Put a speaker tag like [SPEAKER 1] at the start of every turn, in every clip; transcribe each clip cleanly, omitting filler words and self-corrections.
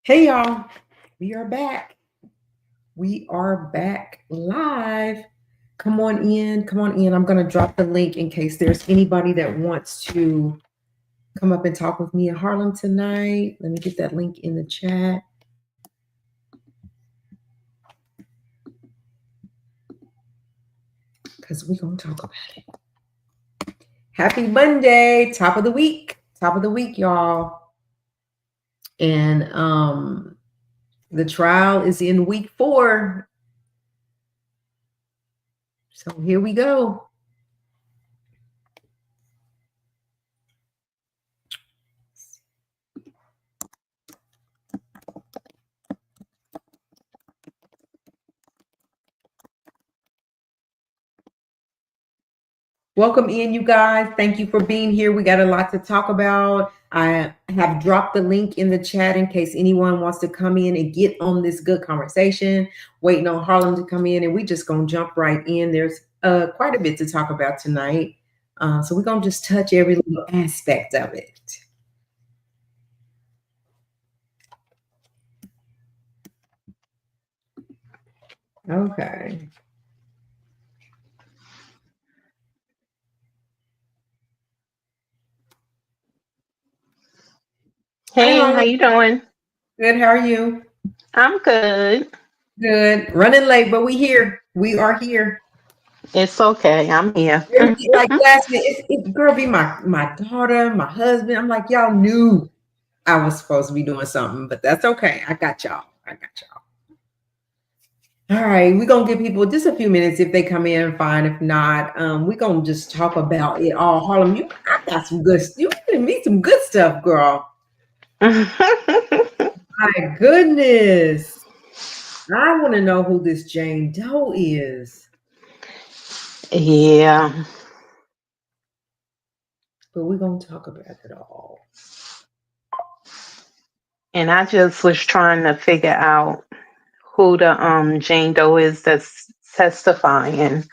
[SPEAKER 1] Hey y'all, we are back. We are back live. Come on in, come on in. I'm going to drop the link in case there's anybody that wants to come up and talk with me in Harlem tonight. Let me get that link in the chat because we're going to talk about it. Happy Monday, top of the week. Top of the week, y'all. And the trial is in week 4. So here we go. Welcome in, you guys. Thank you for being here. We got a lot to talk about. I have dropped the link in the chat in case anyone wants to come in and get on this good conversation. Waiting on Harlem to come in, and we just gonna jump right in. There's quite a bit to talk about tonight, so we're gonna just touch every little aspect of it. Okay.
[SPEAKER 2] Hey, how you doing?
[SPEAKER 1] Good. How are you?
[SPEAKER 2] I'm good.
[SPEAKER 1] Good. Running late, but we here. We are here.
[SPEAKER 2] It's okay. I'm here.
[SPEAKER 1] Like last minute, girl be my daughter, my husband. I'm like, y'all knew I was supposed to be doing something, but that's okay. I got y'all. All right, we're gonna give people just a few minutes. If they come in, fine. If not, we're gonna just talk about it all. Harlem, I got some good. You giving me some good stuff, girl. My goodness, I want to know who this Jane Doe is.
[SPEAKER 2] Yeah.
[SPEAKER 1] But we're gonna talk about it all.
[SPEAKER 2] And I just was trying to figure out who the Jane Doe is that's testifying.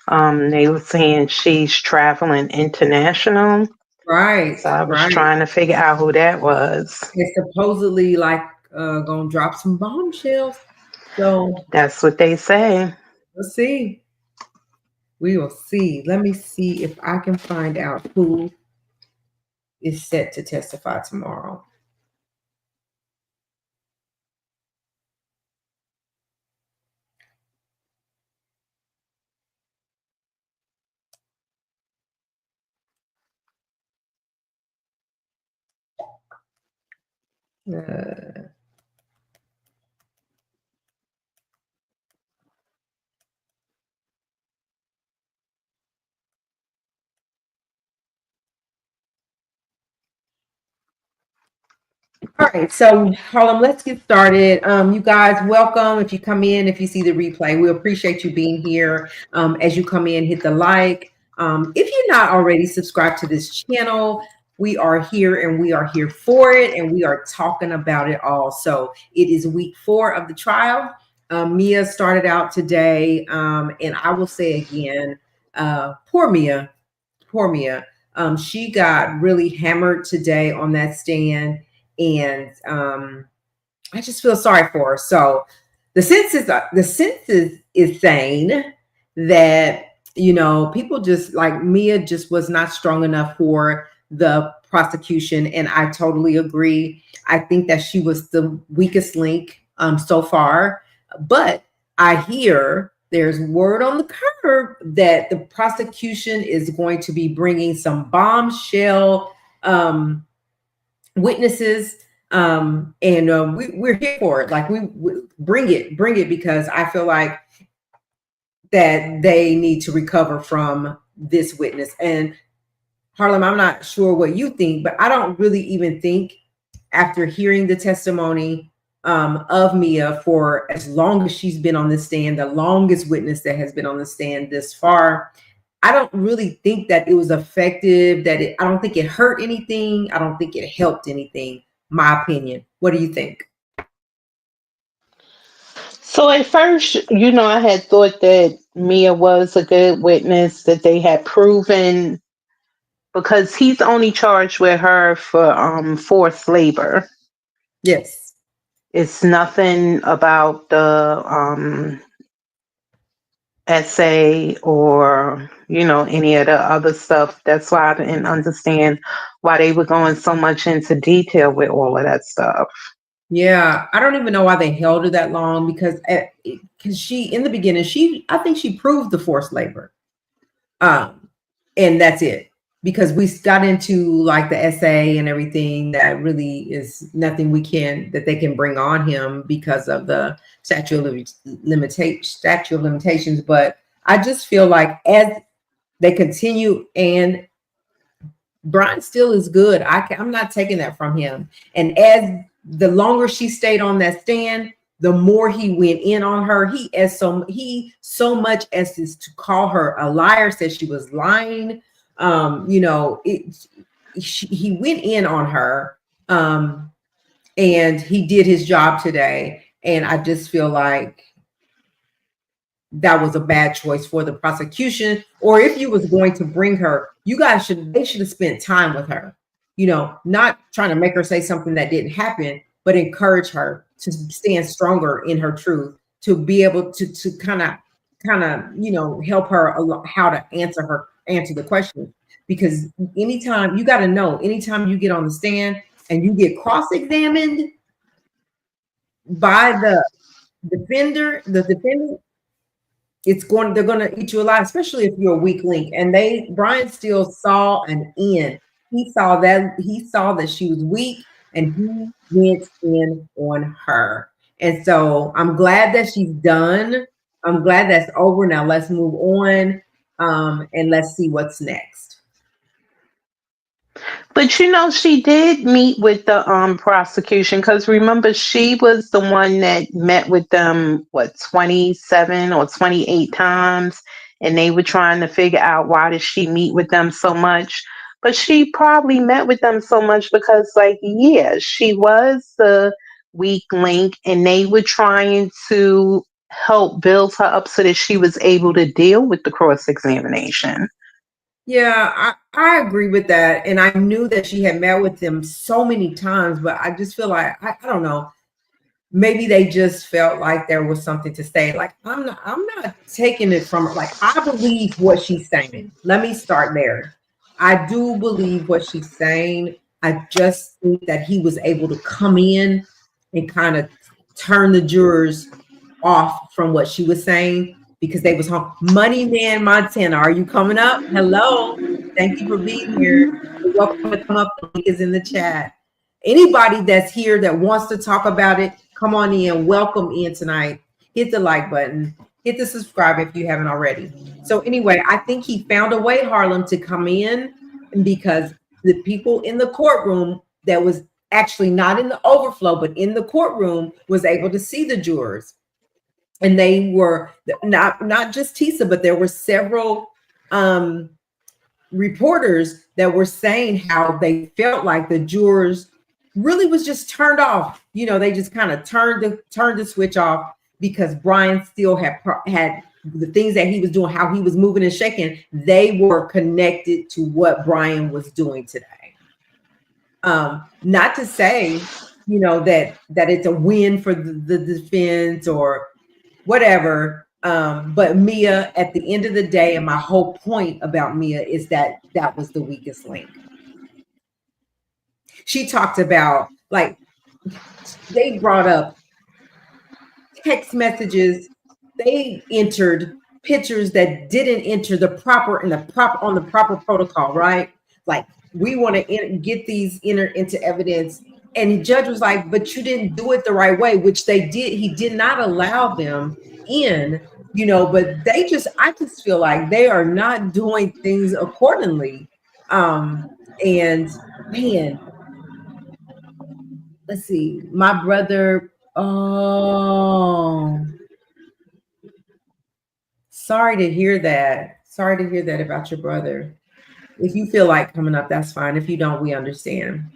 [SPEAKER 2] They were saying she's traveling international.
[SPEAKER 1] Right,
[SPEAKER 2] So I was
[SPEAKER 1] right.
[SPEAKER 2] trying to figure out who that was.
[SPEAKER 1] It's supposedly like gonna drop some bombshells. So
[SPEAKER 2] That's what they say.
[SPEAKER 1] we'll see. We will see. Let me see if I can find out who is set to testify tomorrow. Uh, all right, so Harlem, let's get started. You guys, welcome. If you come in, if you see the replay, we appreciate you being here. As you come in, hit the like. If you're not already subscribed to this channel, we are here and we are here for it, and we are talking about it all. So it is week 4 of the trial. Mia started out today, and I will say again, poor Mia, poor Mia. She got really hammered today on that stand, and I just feel sorry for her. So the census is saying that people just like Mia just was not strong enough for the prosecution, and I totally agree. I think that she was the weakest link so far, but I hear there's word on the curb that the prosecution is going to be bringing some bombshell witnesses, and we're here for it. Like we bring it because I feel like that they need to recover from this witness. And Harlem, I'm not sure what you think, but I don't really even think, after hearing the testimony of Mia for as long as she's been on the stand, the longest witness that has been on the stand this far, I don't really think that it was effective. I don't think it hurt anything. I don't think it helped anything. My opinion. What do you think?
[SPEAKER 2] So at first, I had thought that Mia was a good witness, that they had proven, because he's only charged with her for forced labor.
[SPEAKER 1] Yes.
[SPEAKER 2] It's nothing about the essay or any of the other stuff. That's why I didn't understand why they were going so much into detail with all of that stuff.
[SPEAKER 1] Yeah, I don't even know why they held her that long because she in the beginning I think she proved the forced labor. And that's it. Because we got into like the essay and everything that really is nothing that they can bring on him because of the statute of limitations. But I just feel like as they continue, and Brian still is good. I'm not taking that from him. And as the longer she stayed on that stand, the more he went in on her. He so much as to call her a liar, said she was lying. He went in on her, and he did his job today. And I just feel like that was a bad choice for the prosecution. Or if you was going to bring her, they should have spent time with her, not trying to make her say something that didn't happen, but encourage her to stand stronger in her truth, to be able to kind of help her how to answer the question. Because anytime you you get on the stand and you get cross-examined by the defendant, they're going to eat you alive, especially if you're a weak link. And Brian still saw an end. He saw that she was weak, and he went in on her. And so I'm glad that she's done. I'm glad that's over. Now let's move on, and let's see what's next.
[SPEAKER 2] But she did meet with the prosecution, because remember, she was the one that met with them 27 or 28 times, and they were trying to figure out why did she meet with them so much. But she probably met with them so much because, she was the weak link, and they were trying to help build her up so that she was able to deal with the cross examination.
[SPEAKER 1] Yeah, I agree with that. And I knew that she had met with them so many times, but I just feel like, I don't know, maybe they just felt like there was something to say. Like, I'm not taking it from her. Like, I believe what she's saying. Let me start there. I do believe what she's saying. I just think that he was able to come in and kind of turn the jurors off from what she was saying, because they was home. Money Man Montana, are you coming up? Hello. Thank you for being here. You're welcome to come up. The link is in the chat. Anybody that's here that wants to talk about it, come on in. Welcome in tonight. Hit the like button. Hit the subscribe if you haven't already. So anyway, I think he found a way, Harlem, to come in, because the people in the courtroom that was actually not in the overflow, but in the courtroom, was able to see the jurors. And they were not just Tisa, but there were several reporters that were saying how they felt like the jurors really was just turned off. They just kind of turned the switch off, because Brian still had the things that he was doing, how he was moving and shaking. They were connected to what Brian was doing today. Not to say, that it's a win for the defense or whatever. But Mia, at the end of the day, and my whole point about Mia is that was the weakest link. She talked about, like, they brought up text messages. They entered pictures that didn't enter on the proper protocol, right? Like, we want to get these into evidence. And the judge was like, but you didn't do it the right way, which they did. He did not allow them in, but I just feel like they are not doing things accordingly. And man, let's see, my brother, oh, sorry to hear that. Sorry to hear that about your brother. If you feel like coming up, that's fine. If you don't, we understand.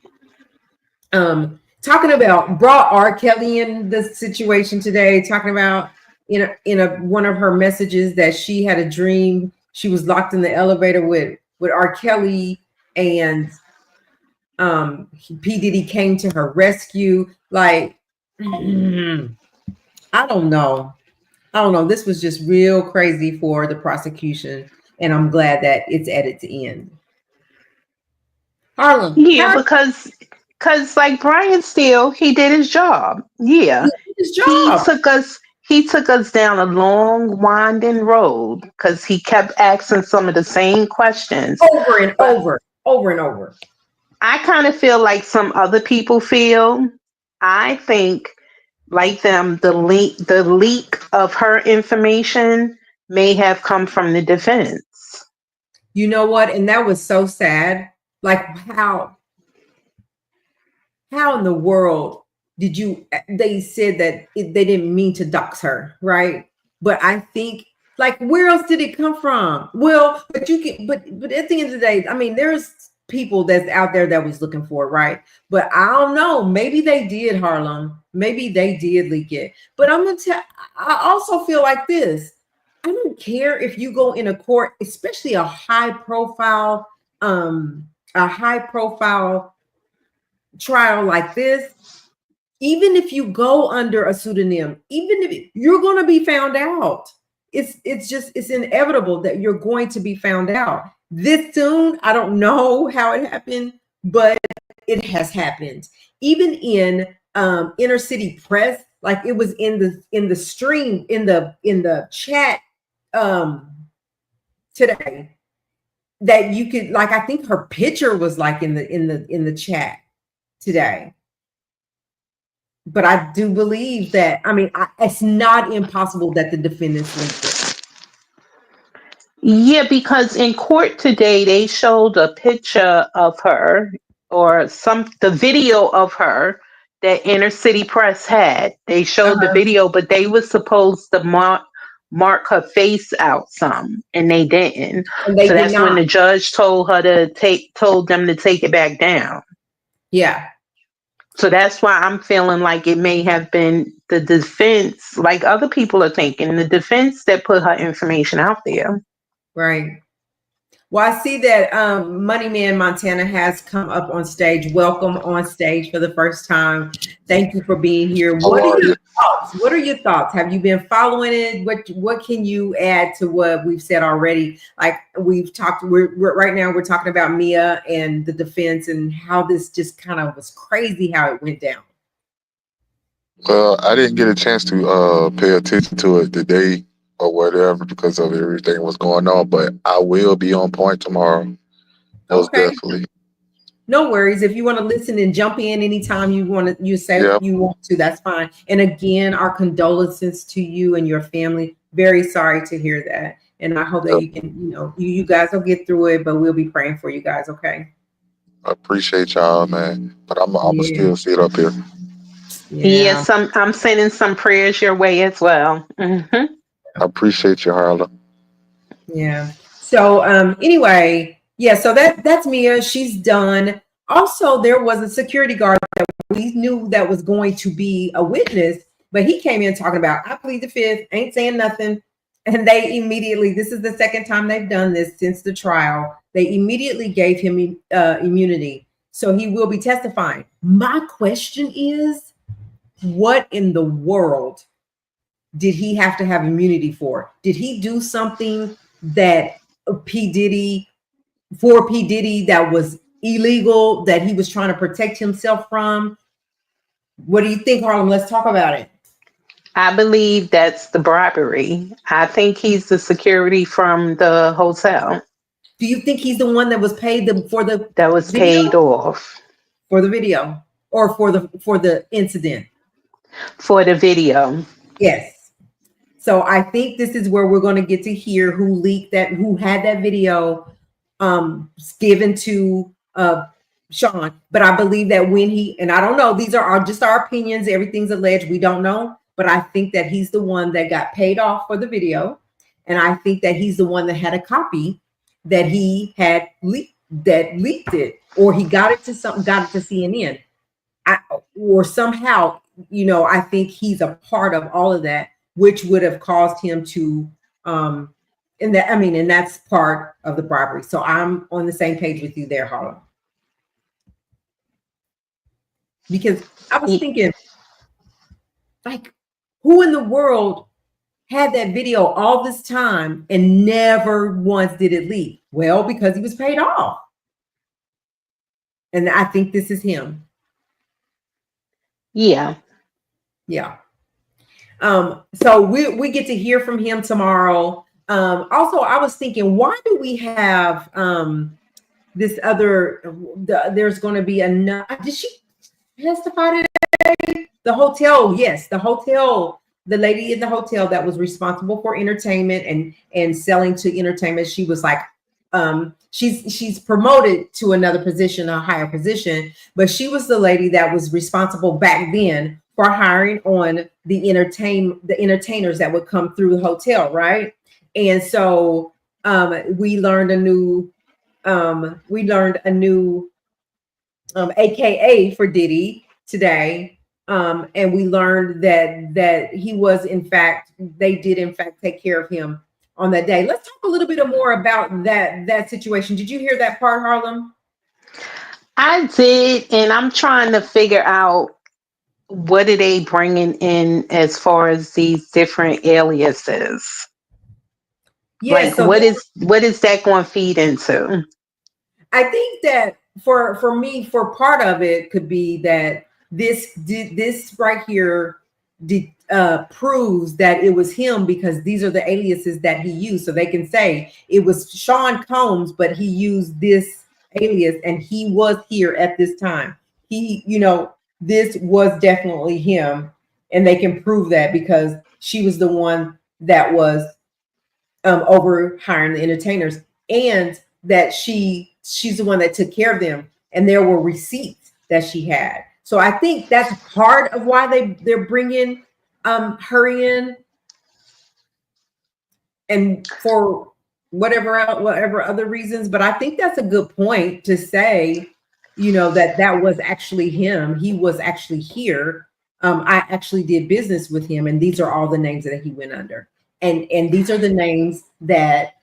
[SPEAKER 1] Talking about, brought R. Kelly in the situation today, talking about in one of her messages that she had a dream. She was locked in the elevator with R. Kelly, and P. Diddy came to her rescue. Like, I don't know. I don't know. This was just real crazy for the prosecution, and I'm glad that it's at its end. Harlem,
[SPEAKER 2] Yeah,
[SPEAKER 1] how
[SPEAKER 2] because like Brian Steele, he did his job. Yeah,
[SPEAKER 1] he did his
[SPEAKER 2] he
[SPEAKER 1] job
[SPEAKER 2] took us he took us down a long winding road because he kept asking some of the same questions.
[SPEAKER 1] over and
[SPEAKER 2] But
[SPEAKER 1] over, over and over.
[SPEAKER 2] I kind of feel like some other people feel. I think like them, the leak of her information may have come from the defense.
[SPEAKER 1] You know what? And that was so sad. Like how in the world did you they said that they didn't mean to dox her, right? But I think, like, where else did it come from? Well, but you can but at the end of the day, I mean, there's people that's out there that was looking for it, right? But I don't know, maybe they did, Harlem, maybe they did leak it. But I'm gonna tell, I also feel like this. I don't care if you go in a court, especially a high profile trial like this. Even if you go under a pseudonym, even if you're going to be found out, it's inevitable that you're going to be found out this soon. I don't know how it happened, but it has happened. Even in inner city press, like it was in the stream in the chat um today, that you could, like, I think her picture was like in the chat today. But I do believe that, I mean, it's not impossible that the defendants linked it.
[SPEAKER 2] Yeah, because in court today they showed a picture of her or the video of her that Inner City Press had. They showed the
[SPEAKER 1] Uh-huh.
[SPEAKER 2] video, but they were supposed to mark her face out some, and they didn't.
[SPEAKER 1] And they
[SPEAKER 2] So
[SPEAKER 1] did
[SPEAKER 2] that's when
[SPEAKER 1] not.
[SPEAKER 2] the judge told them to take it back down.
[SPEAKER 1] Yeah.
[SPEAKER 2] So that's why I'm feeling like it may have been the defense, like other people are thinking, the defense that put her information out there.
[SPEAKER 1] Right. Well, I see that Money Man Montana has come up on stage. Welcome on stage for the first time. Thank you for being here.
[SPEAKER 3] How
[SPEAKER 1] What are
[SPEAKER 3] are
[SPEAKER 1] your
[SPEAKER 3] you?
[SPEAKER 1] thoughts? What are your thoughts? Have you been following it? What can you add to what we've said already? Like we've talked, we're right now we're talking about Mia and the defense and how this just kind of was crazy how it went down.
[SPEAKER 3] Well, I didn't get a chance to pay attention to it today or whatever because of everything was going on, but I will be on point tomorrow. Most
[SPEAKER 1] Okay.
[SPEAKER 3] definitely.
[SPEAKER 1] No worries. If you want to listen and jump in anytime you want to, you say
[SPEAKER 3] Yep.
[SPEAKER 1] you want to, that's fine. And again, our condolences to you and your family. Very sorry to hear that. And I hope that
[SPEAKER 3] Yep.
[SPEAKER 1] you can, you guys will get through it, but we'll be praying for you guys. Okay.
[SPEAKER 3] I appreciate y'all, man. But I'm
[SPEAKER 1] Yeah.
[SPEAKER 3] still sit up here.
[SPEAKER 1] Yeah.
[SPEAKER 2] Yes, I'm sending some prayers your way as well.
[SPEAKER 3] I appreciate you, Harla.
[SPEAKER 1] Yeah. So anyway, yeah, so that's Mia. She's done. Also, there was a security guard that we knew that was going to be a witness, but he came in talking about, I plead the fifth, ain't saying nothing. And they immediately, this is the second time they've done this since the trial. They immediately gave him immunity. So he will be testifying. My question is, what in the world did he have to have immunity for? Did he do something that P. Diddy, for P. Diddy, that was illegal, that he was trying to protect himself from? What do you think, Harlem? Let's talk about it.
[SPEAKER 2] I believe that's the bribery. I think he's the security from the hotel
[SPEAKER 1] Do you think he's the one that was paid for the
[SPEAKER 2] that was
[SPEAKER 1] video?
[SPEAKER 2] paid off
[SPEAKER 1] For the video, or for the incident?
[SPEAKER 2] for the video.
[SPEAKER 1] Yes. So I think this is where we're going to get to hear who leaked that, who had that video given to Sean. But I believe that when he, and I don't know, these are just our opinions, everything's alleged, we don't know, but I think that he's the one that got paid off for the video. And I think that he's the one that had a copy that he had leaked it, or he got it to CNN. Or somehow, I think he's a part of all of that, which would have caused him to and that's part of the bribery. So I'm on the same page with you there, Harlem. Because I was thinking, Like, who in the world had that video all this time and never once did it leak? Well, because he was paid off. And I think this is him.
[SPEAKER 2] Yeah.
[SPEAKER 1] Yeah. So we get to hear from him tomorrow. Also, I was thinking, why do we have this other? There's going to be another. Did she testify today? The hotel, yes, the hotel. The lady in the hotel that was responsible for entertainment and selling to entertainment. She was like, she's promoted to another position, a higher position, but she was the lady that was responsible back then for hiring on the entertainers that would come through the hotel, right? And so we learned a new AKA for Diddy today. And we learned that he was, in fact, they did in fact take care of him on that day. Let's talk a little bit more about that situation. Did you hear that part, Harlem?
[SPEAKER 2] I did, and I'm trying to figure out what are they bringing in as far as these different aliases.
[SPEAKER 1] Yeah,
[SPEAKER 2] like
[SPEAKER 1] so
[SPEAKER 2] what is that going to feed into?
[SPEAKER 1] I think that for me, for part of it could be that this right here proves that it was him, because these are the aliases that he used. So they can say it was Sean Combs, but he used this alias and he was here at this time. He, this was definitely him. And they can prove that because she was the one that was over hiring the entertainers, and that she's the one that took care of them, and there were receipts that she had. So I think that's part of why they're bringing her in, and for whatever other reasons. But I think that's a good point to say, that was actually him. He was actually here. I actually did business with him, and these are all the names that he went under. And these are the names that,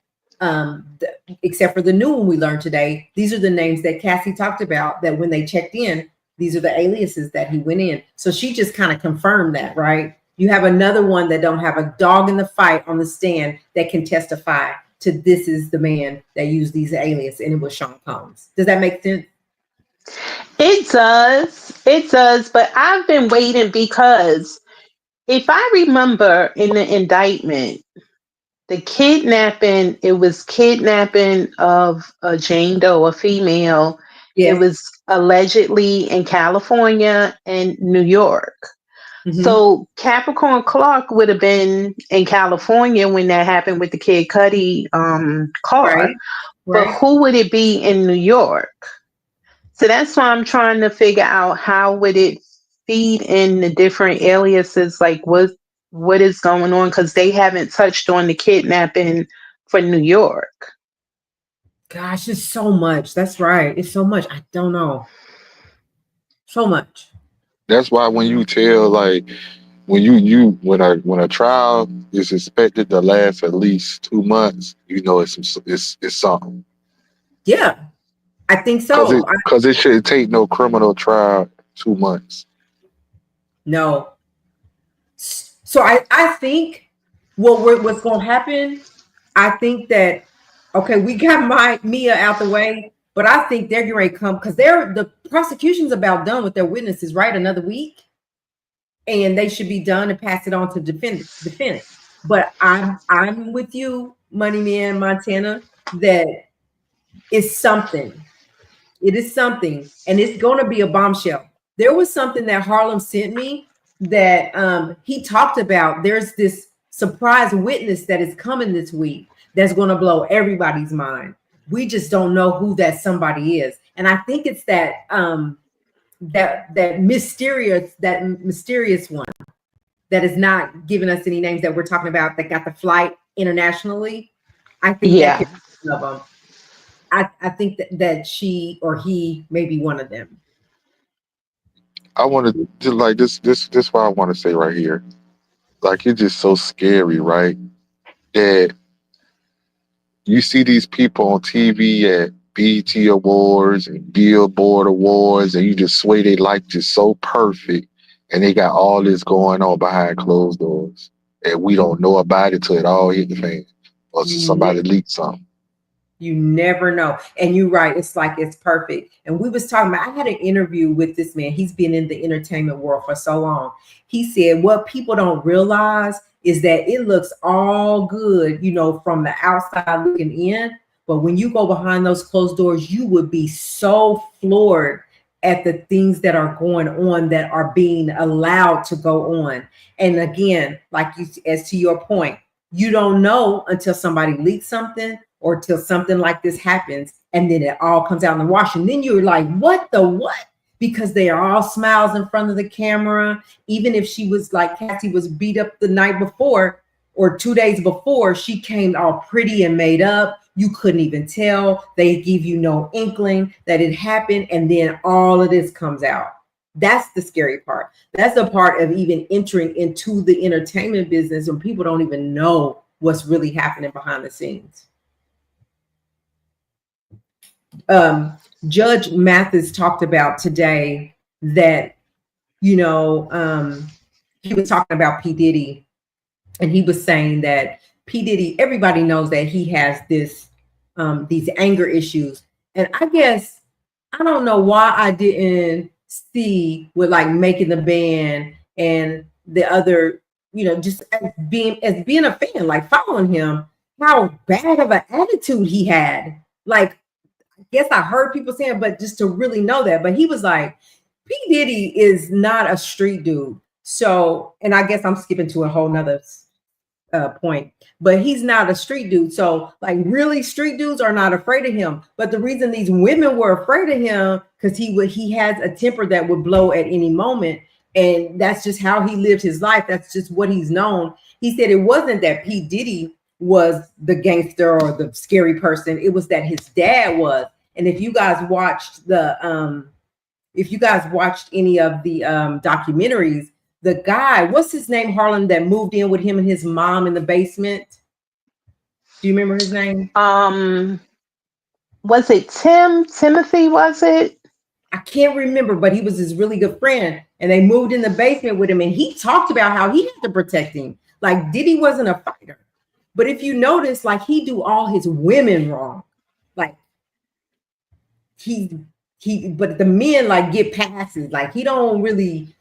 [SPEAKER 1] except for the new one we learned today, these are the names that Cassie talked about, that when they checked in, these are the aliases that he went in. So she just kind of confirmed that, right? You have another one that don't have a dog in the fight on the stand that can testify to this is the man that used these aliases, and it was Sean Combs. Does that make sense?
[SPEAKER 2] It does, but I've been waiting because if I remember in the indictment, the kidnapping, it was kidnapping of a Jane Doe, a female.
[SPEAKER 1] Yes.
[SPEAKER 2] It was allegedly in California and New York.
[SPEAKER 1] Mm-hmm.
[SPEAKER 2] So Capricorn Clark would have been in California when that happened with the Kid Cudi car.
[SPEAKER 1] Right.
[SPEAKER 2] But who would it be in New York? So that's why I'm trying to figure out how would it feed in the different aliases, like what is going on, because they haven't touched on the kidnapping for New York.
[SPEAKER 1] Gosh, it's so much. That's right. It's so much. I don't know. So much.
[SPEAKER 3] That's why when you tell, like, when a trial is expected to last at least 2 months, it's something.
[SPEAKER 1] Yeah, I think so.
[SPEAKER 3] Because it shouldn't take no criminal trial 2 months.
[SPEAKER 1] No. So I think what's going to happen, I think that, okay, we got Mia out the way, but I think they're going to come, because the prosecution's about done with their witnesses, right? Another week, and they should be done and pass it on to defendant. But I'm with you, Money Man Montana, that it's something. It is something, and it's going to be a bombshell. There was something that Harlem sent me that he talked about. There's this surprise witness that is coming this week that's going to blow everybody's mind. We just don't know who that somebody is, and I think it's that that mysterious one that is not giving us any names that we're talking about, that got the flight internationally. I think that could be one of them. I think that she or he may be one of them.
[SPEAKER 3] I want to just like this what I want to say right here. Like, it's just so scary, right? That you see these people on TV at BET Awards and Billboard Awards, and you just swear they life just so perfect, and they got all this going on behind closed doors, and we don't know about it till it all hit the fan, or somebody leaked something.
[SPEAKER 1] You never know. And you're right. It's like it's perfect. And we was talking about, I had an interview with this man. He's been in the entertainment world for so long. He said what people don't realize is that it looks all good, you know, from the outside looking in. But when you go behind those closed doors, you would be so floored at the things that are going on, that are being allowed to go on. And again, like you, as to your point, you don't know until somebody leaks something, or till something like this happens, and then it all comes out in the wash. And then you're like, what the what? Because they are all smiles in front of the camera. Even if she was like, Cassie was beat up the night before or 2 days before, she came all pretty and made up. You couldn't even tell. They give you no inkling that it happened. And then all of this comes out. That's the scary part. That's the part of even entering into the entertainment business when people don't even know what's really happening behind the scenes. Judge Mathis talked about today that, you know, he was talking about P. Diddy, and he was saying that P. Diddy, everybody knows that he has this, these anger issues. And I guess, I don't know why I didn't see with like Making the Band and the other, you know, just as being a fan, like following him, how bad of an attitude he had. Like, I guess I heard people saying, but just to really know that. But he was like, P. Diddy is not a street dude. So, and I guess I'm skipping to a whole nother point, but he's not a street dude. So like really street dudes are not afraid of him. But the reason these women were afraid of him, because he has a temper that would blow at any moment. And that's just how he lived his life. That's just what he's known. He said it wasn't that P. Diddy was the gangster or the scary person. It was that his dad was. And if you guys watched any of the documentaries, the guy, what's his name, Harlan, that moved in with him and his mom in the basement? Do you remember his name?
[SPEAKER 2] Was it Timothy, was it?
[SPEAKER 1] I can't remember, but he was his really good friend. And they moved in the basement with him. And he talked about how he had to protect him. Like Diddy wasn't a fighter. But if you notice, like he do all his women wrong. Like but the men like get passes. Like you don't really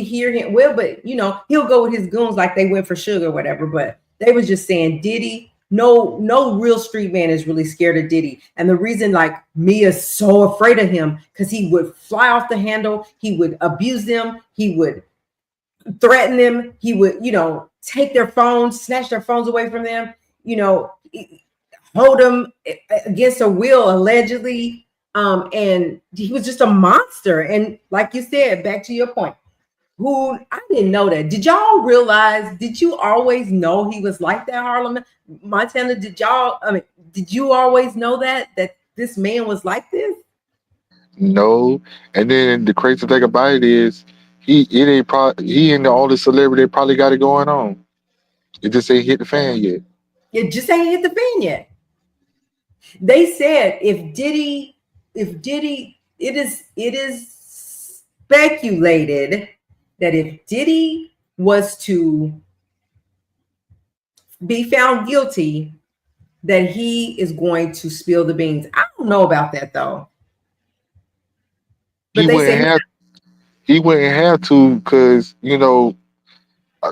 [SPEAKER 1] hear him. Well, but you know, he'll go with his goons like they went for sugar or whatever. But they was just saying Diddy, no real street man is really scared of Diddy. And the reason like Mia's so afraid of him, because he would fly off the handle, he would abuse them, he would threaten them, he would, you know, take their phones, snatch their phones away from them, you know, hold them against a will allegedly. And he was just a monster. And like you said, back to your point, who I didn't know that. Did y'all realize, did you always know he was like that, Harlem? Montana, did you always know that this man was like this?
[SPEAKER 3] No. And then the crazy thing about it is he and all the celebrity probably got it going on. It just ain't hit the fan yet.
[SPEAKER 1] It just ain't hit the fan yet. They said if Diddy, it is speculated that if Diddy was to be found guilty, that he is going to spill the beans. I don't know about that though. But
[SPEAKER 3] he wouldn't have to, because, you know,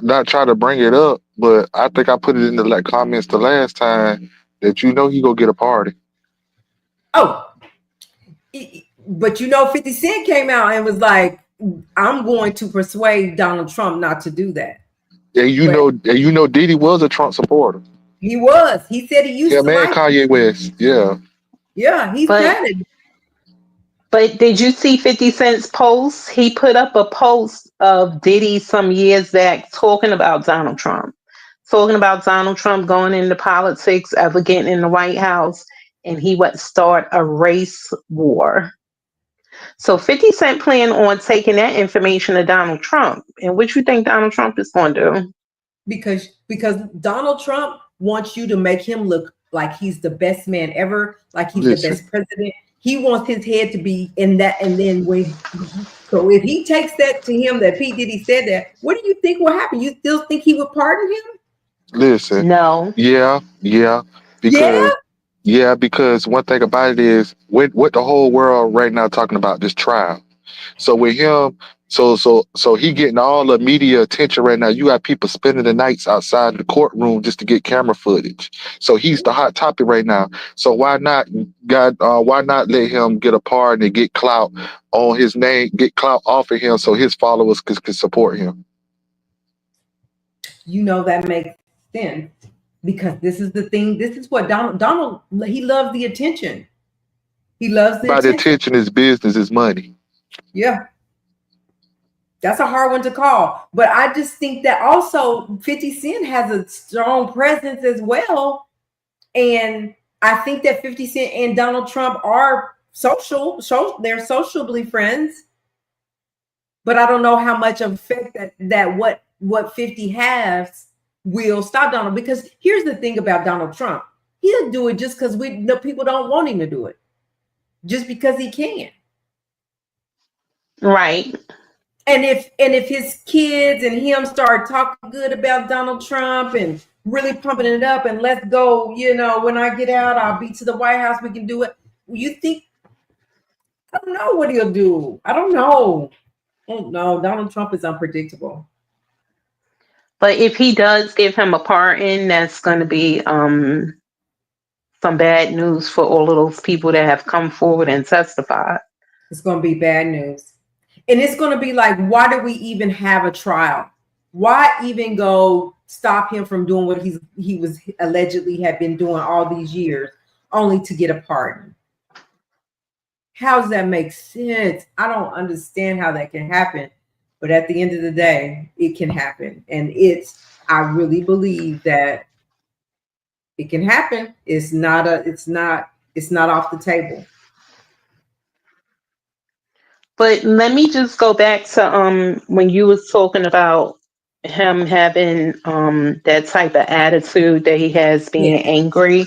[SPEAKER 3] not try to bring it up, but I think I put it in the comments the last time that, you know, he go get a party.
[SPEAKER 1] Oh, but you know, 50 Cent came out and was like, I'm going to persuade Donald Trump not to do that.
[SPEAKER 3] And you know, Diddy was a Trump supporter.
[SPEAKER 1] He was. He said he used to
[SPEAKER 3] man,
[SPEAKER 1] like
[SPEAKER 3] Kanye West. Yeah.
[SPEAKER 1] Yeah, he's planted.
[SPEAKER 2] But did you see 50 Cent's post? He put up a post of Diddy some years back talking about Donald Trump going into politics, ever getting in the White House, and he would start a race war. So 50 Cent plan on taking that information to Donald Trump. And what you think Donald Trump is going to do? Because
[SPEAKER 1] Donald Trump wants you to make him look like he's the best man ever, like he's the best president. He wants his head to be in that, and then when he So if he takes that to him that P. Diddy said that, what do you think will happen? You still think he would pardon him?
[SPEAKER 3] Listen,
[SPEAKER 2] No.
[SPEAKER 3] yeah,
[SPEAKER 1] Yeah.
[SPEAKER 3] because one thing about it is what the whole world right now talking about this trial. So with him, so he getting all the media attention right now. You got people spending the nights outside the courtroom just to get camera footage. So he's the hot topic right now. So why not let him get a pardon and get clout on his name, get clout off of him, so his followers could support him.
[SPEAKER 1] You know that makes sense because this is the thing. This is what Donald he loves the attention. He loves the
[SPEAKER 3] By the
[SPEAKER 1] attention.
[SPEAKER 3] attention is business, is money.
[SPEAKER 1] Yeah. That's a hard one to call. But I just think that also 50 Cent has a strong presence as well. And I think that 50 Cent and Donald Trump are they're sociably friends. But I don't know how much effect that what 50 has will stop Donald. Because here's the thing about Donald Trump. He'll do it just because the people don't want him to do it. Just because he can.
[SPEAKER 2] Right.
[SPEAKER 1] And if his kids and him start talking good about Donald Trump and really pumping it up and let's go, when I get out, I'll be to the White House. We can do it. You think? I don't know what he'll do. I don't know. Donald Trump is unpredictable.
[SPEAKER 2] But if he does give him a pardon, that's going to be some bad news for all of those people that have come forward and testified.
[SPEAKER 1] It's going to be bad news. And it's going to be like, why do we even have a trial? Why even go stop him from doing what he was allegedly had been doing all these years, only to get a pardon? How does that make sense? I don't understand how that can happen. But at the end of the day, it can happen. And I really believe that it can happen. It's not off the table.
[SPEAKER 2] But let me just go back to when you was talking about him having that type of attitude that he has, being
[SPEAKER 1] Yeah.
[SPEAKER 2] angry.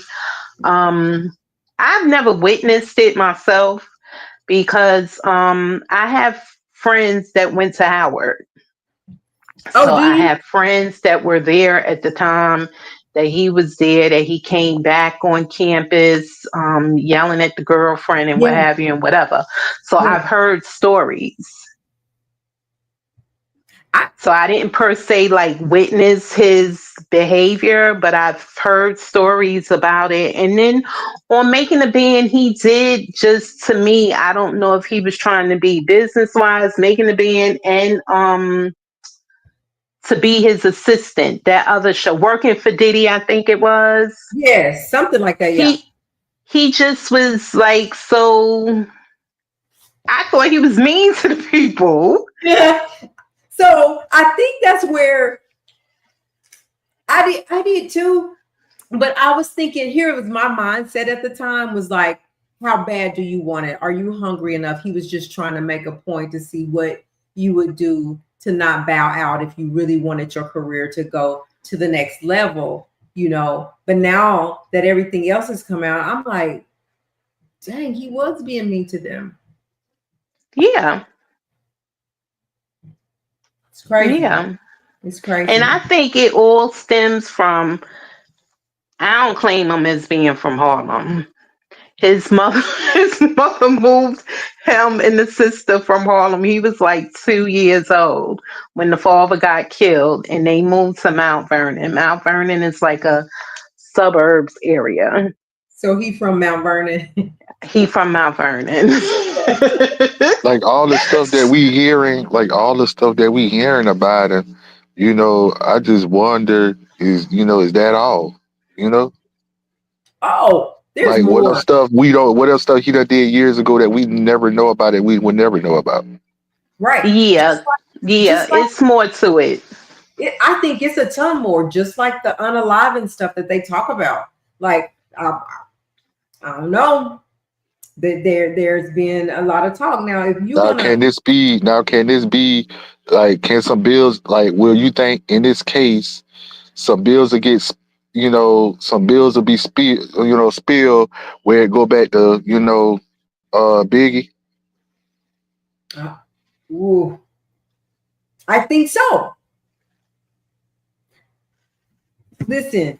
[SPEAKER 2] I've never witnessed it myself because I have friends that went to Howard.
[SPEAKER 1] Oh,
[SPEAKER 2] So
[SPEAKER 1] do
[SPEAKER 2] I
[SPEAKER 1] you?
[SPEAKER 2] have friends that were there at the time that he was there, that he came back on campus, yelling at the girlfriend and what
[SPEAKER 1] Yeah.
[SPEAKER 2] have you and whatever. So
[SPEAKER 1] Yeah.
[SPEAKER 2] I've heard stories. So I didn't per se like witness his behavior, but I've heard stories about it. And then on making the band, he did, just to me, I don't know if he was trying to be business wise, making the band, and to be his assistant. That other show, working for Diddy, I think it was.
[SPEAKER 1] Yes, something like that. Yeah.
[SPEAKER 2] He just was like, so I thought he was mean to the people.
[SPEAKER 1] Yeah. So I think that's where I did too. But I was thinking, here was my mindset at the time was like, how bad do you want it? Are you hungry enough? He was just trying to make a point to see what you would do to not bow out if you really wanted your career to go to the next level, But now that everything else has come out, I'm like, dang, he was being mean to them.
[SPEAKER 2] Yeah.
[SPEAKER 1] It's crazy.
[SPEAKER 2] Yeah.
[SPEAKER 1] It's crazy.
[SPEAKER 2] And I think it all stems from, I don't claim him as being from Harlem. His mother, his mother moved him and the sister from Harlem. He was like 2 years old when the father got killed, and they moved to Mount Vernon. Mount Vernon is like a suburbs area.
[SPEAKER 1] So he from Mount Vernon.
[SPEAKER 2] He from Mount Vernon.
[SPEAKER 3] Like all the stuff that we hearing about him, I just wonder, is that all?
[SPEAKER 1] Oh, there's
[SPEAKER 3] Like
[SPEAKER 1] more.
[SPEAKER 3] what else stuff he done did years ago that we never know about, that we would never know about.
[SPEAKER 1] Right.
[SPEAKER 2] Yeah.
[SPEAKER 1] Just like
[SPEAKER 2] It's more to it.
[SPEAKER 1] I think it's a ton more, just like the unalive stuff that they talk about. Like, I don't know. There's been a lot of talk. Now, if you
[SPEAKER 3] Now
[SPEAKER 1] want to,
[SPEAKER 3] can this be like, can some bills, like, will you think in this case some bills will get, some bills will be spilled where it go back to, Biggie?
[SPEAKER 1] Ooh, I think so. Listen,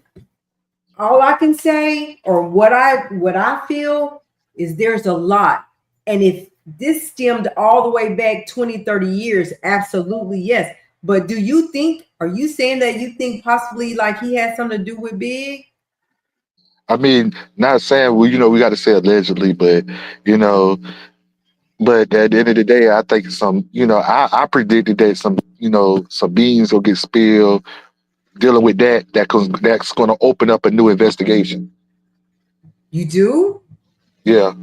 [SPEAKER 1] all I can say, or what I feel, is there's a lot. And if this stemmed all the way back 20, 30 years, absolutely yes. But are you saying that you think possibly like he had something to do with Big?
[SPEAKER 3] I mean, not saying well, we got to say allegedly, but you know, but at the end of the day, I think I predicted that some beans will get spilled. Dealing with that's going to open up a new investigation.
[SPEAKER 1] You do?
[SPEAKER 3] Yeah,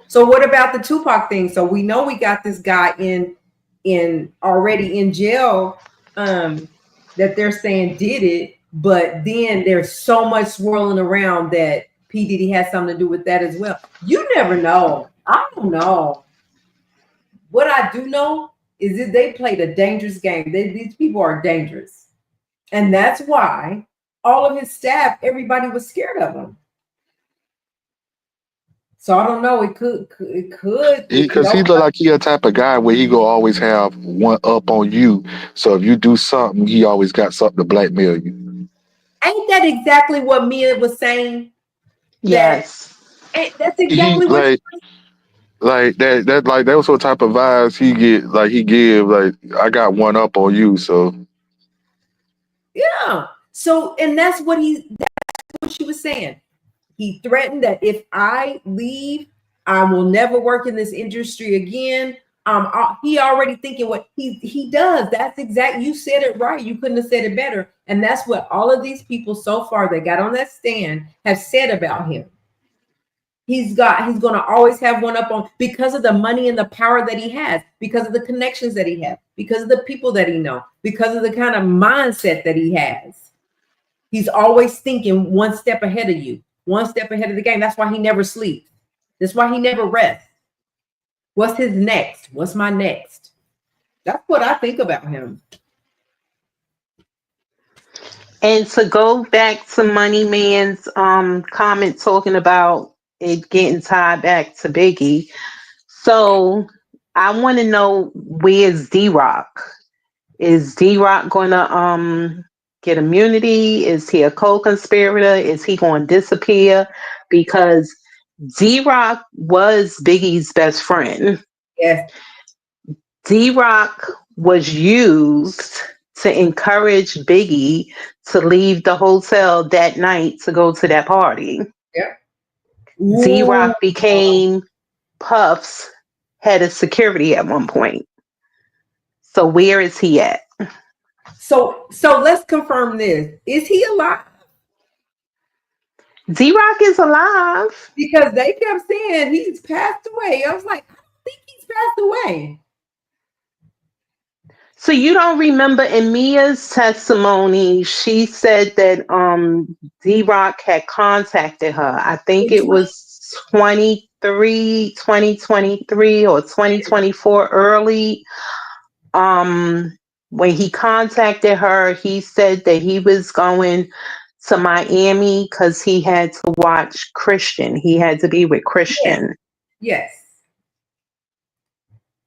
[SPEAKER 1] So what about the Tupac thing? So we know we got this guy in already in jail, that they're saying did it, but then there's so much swirling around that P. Diddy has something to do with that as well. You never know. I don't know. What I do know is that they played a dangerous game. These people are dangerous. And that's why all of his staff, everybody was scared of him. So I don't know. It could.
[SPEAKER 3] because he look like he a type of guy where he go always have one up on you. So if you do something, he always got something to blackmail you.
[SPEAKER 1] Ain't that exactly what Mia was saying?
[SPEAKER 2] Yes.
[SPEAKER 1] That's
[SPEAKER 3] He
[SPEAKER 1] exactly what
[SPEAKER 3] like that was what type of vibes he get. Like he give like I got one up on you. So
[SPEAKER 1] yeah. So and that's what she was saying. He threatened that if I leave, I will never work in this industry again. He already thinking what he does. That's exact. You said it right. You couldn't have said it better. And that's what all of these people so far that got on that stand have said about him. He's going to always have one up on because of the money and the power that he has, because of the connections that he has, because of the people that he knows, because of the kind of mindset that he has. He's always thinking one step ahead of you, one step ahead of the game. That's why he never sleeps. That's why he never rests. What's his next? What's my next? That's what I think about him.
[SPEAKER 2] And to go back to Money Man's comment talking about it getting tied back to Biggie. So I want to know, where's D-Rock? Is D-Rock going to get immunity? Is he a co-conspirator? Is he going to disappear? Because D-Rock was Biggie's best friend.
[SPEAKER 1] Yes.
[SPEAKER 2] D-Rock was used to encourage Biggie to leave the hotel that night to go to that party.
[SPEAKER 1] Yeah.
[SPEAKER 2] D-Rock became Puff's head of security at one point. So where is he at?
[SPEAKER 1] So let's confirm this. Is he alive?
[SPEAKER 2] D-Rock is alive.
[SPEAKER 1] Because they kept saying he's passed away. I was like, I don't think he's passed away.
[SPEAKER 2] So you don't remember in Mia's testimony, she said that D-Rock had contacted her. I think it was 2023 or 2024 early. When he contacted her, he said that he was going to Miami because he had to watch Christian. He had to be with Christian.
[SPEAKER 1] Yes.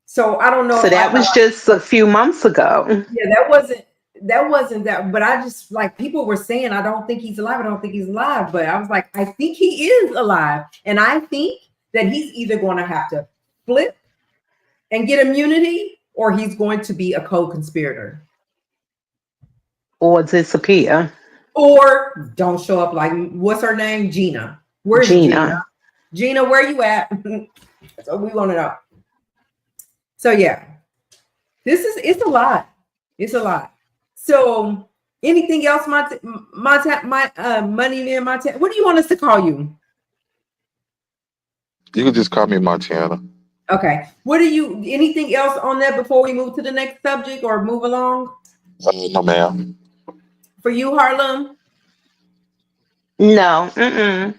[SPEAKER 1] So I don't know.
[SPEAKER 2] So that was just a few months ago.
[SPEAKER 1] Yeah, that wasn't that. But I just like people were saying, I don't think he's alive. I don't think he's alive. But I was like, I think he is alive. And I think that he's either going to have to flip and get immunity or he's going to be a co-conspirator.
[SPEAKER 2] Or disappear.
[SPEAKER 1] Or don't show up like, what's her name? Gina. Where's Gina? Gina, where you at? That's what we want to know. So yeah, it's a lot. It's a lot. So anything else, Money Man, what do you want us to call you?
[SPEAKER 3] You can just call me Montana.
[SPEAKER 1] Okay. Anything else on that before we move to the next subject or move along?
[SPEAKER 3] No, ma'am.
[SPEAKER 1] For you, Harlem?
[SPEAKER 2] No. Mm-mm.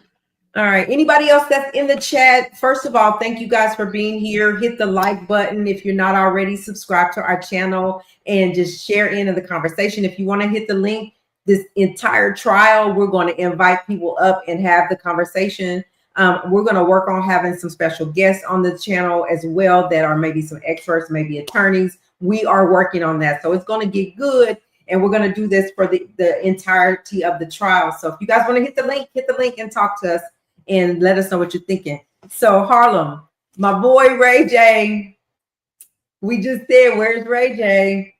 [SPEAKER 1] All right. Anybody else that's in the chat? First of all, thank you guys for being here. Hit the like button if you're not already. Subscribe to our channel and just share into the conversation. If you want to hit the link, this entire trial, we're going to invite people up and have the conversation. We're going to work on having some special guests on the channel as well that are maybe some experts, maybe attorneys. We are working on that. So it's going to get good. And we're going to do this for the entirety of the trial. So if you guys want to hit the link and talk to us and let us know what you're thinking. So Harlem, my boy Ray J, we just said, where's Ray J?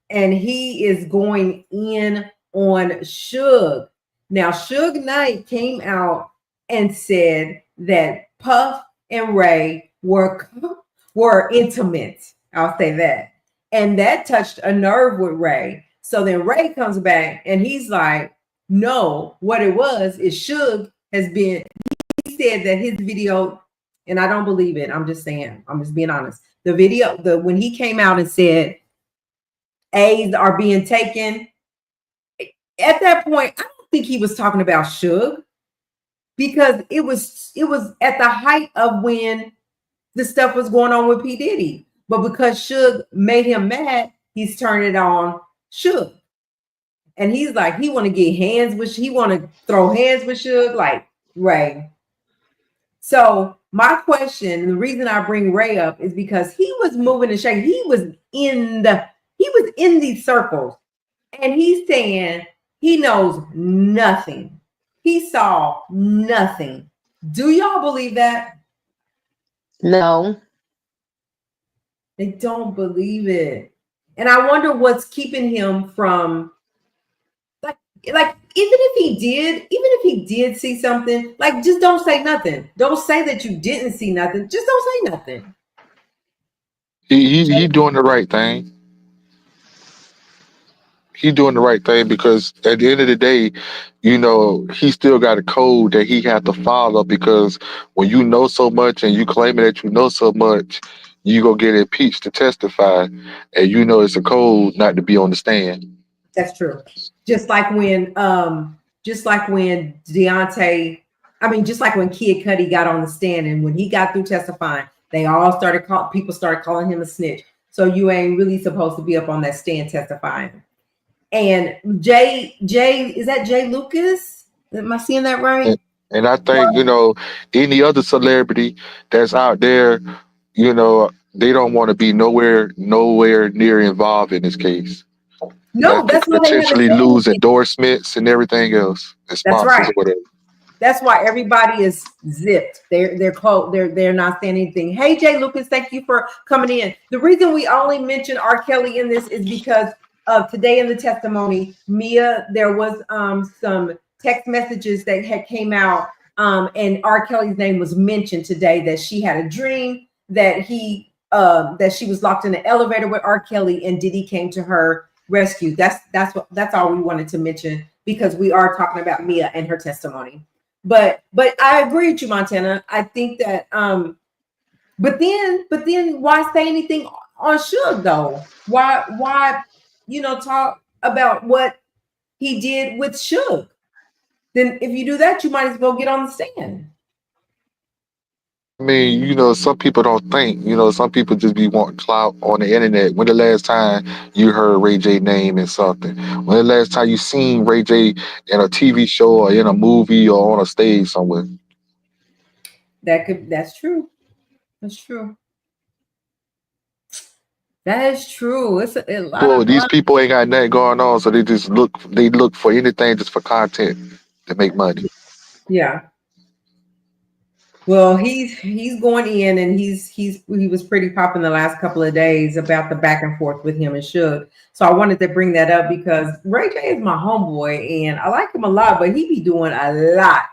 [SPEAKER 1] And he is going in on Suge. Now, Suge Knight came out and said that Puff and Ray were intimate. I'll say that. And that touched a nerve with Ray. So then Ray comes back and he's like, no, what it was is Suge has been, he said that his video, and I don't believe it. I'm just saying, I'm just being honest. The video, when he came out and said A's are being taken, at that point, I don't think he was talking about Suge, because it was at the height of when the stuff was going on with P. Diddy. But because Suge made him mad, he's turning it on Suge. And he's like, he want to get hands with, he want to throw hands with Suge, like Ray. So my question, the reason I bring Ray up is because he was moving and shaking. He was in these circles, and he's saying he knows nothing. He saw nothing. Do y'all believe that?
[SPEAKER 2] No.
[SPEAKER 1] They don't believe it. And I wonder what's keeping him from, like even if he did see something, like, just don't say nothing. Don't say that you didn't see nothing. Just don't say nothing.
[SPEAKER 3] He doing the right thing. He doing the right thing, because at the end of the day, you know, he still got a code that he had to follow, because when you know so much and you claiming that you know so much, you go get impeached to testify, and you know it's a code not to be on the stand.
[SPEAKER 1] That's true. Just like when Deontay, just like when Kid Cudi got on the stand, and when he got through testifying, people started calling him a snitch. So you ain't really supposed to be up on that stand testifying. And Jay, is that Jay Lucas? Am I seeing that right?
[SPEAKER 3] And I think, you know, any other celebrity that's out there, you know, they don't want to be nowhere near involved in this case.
[SPEAKER 1] No,
[SPEAKER 3] That
[SPEAKER 1] that's
[SPEAKER 3] could
[SPEAKER 1] why they
[SPEAKER 3] potentially
[SPEAKER 1] haven't.
[SPEAKER 3] lose endorsements and everything else, and
[SPEAKER 1] That's
[SPEAKER 3] sponsors
[SPEAKER 1] right.
[SPEAKER 3] or whatever.
[SPEAKER 1] That's why everybody is zipped. They're close. They're not saying anything. Hey, Jay Lucas, thank you for coming in. The reason we only mention R. Kelly in this is because of today in the testimony, Mia, there was some text messages that had came out, and R. Kelly's name was mentioned today, that she had a dream that that she was locked in an elevator with R. Kelly, and Diddy came to her rescue. That's all we wanted to mention, because we are talking about Mia and her testimony. But I agree with you, Montana. I think that but then why say anything on Suge though? Why talk about what he did with Suge? Then if you do that, you might as well get on the stand.
[SPEAKER 3] I mean, you know, some people don't think, you know, some people just be wanting clout on the internet. When the last time you heard Ray J name in something? When the last time you seen Ray J in a TV show or in a movie or on a stage somewhere?
[SPEAKER 1] That's true. That's true. That is true. It's a lot
[SPEAKER 3] Well,
[SPEAKER 1] of
[SPEAKER 3] these people ain't got nothing going on, so they look for anything just for content to make money.
[SPEAKER 1] yeah. Well, he's going in, and he was pretty popping the last couple of days about the back and forth with him and Suge. So I wanted to bring that up because Ray J is my homeboy, and I like him a lot, but he be doing a lot.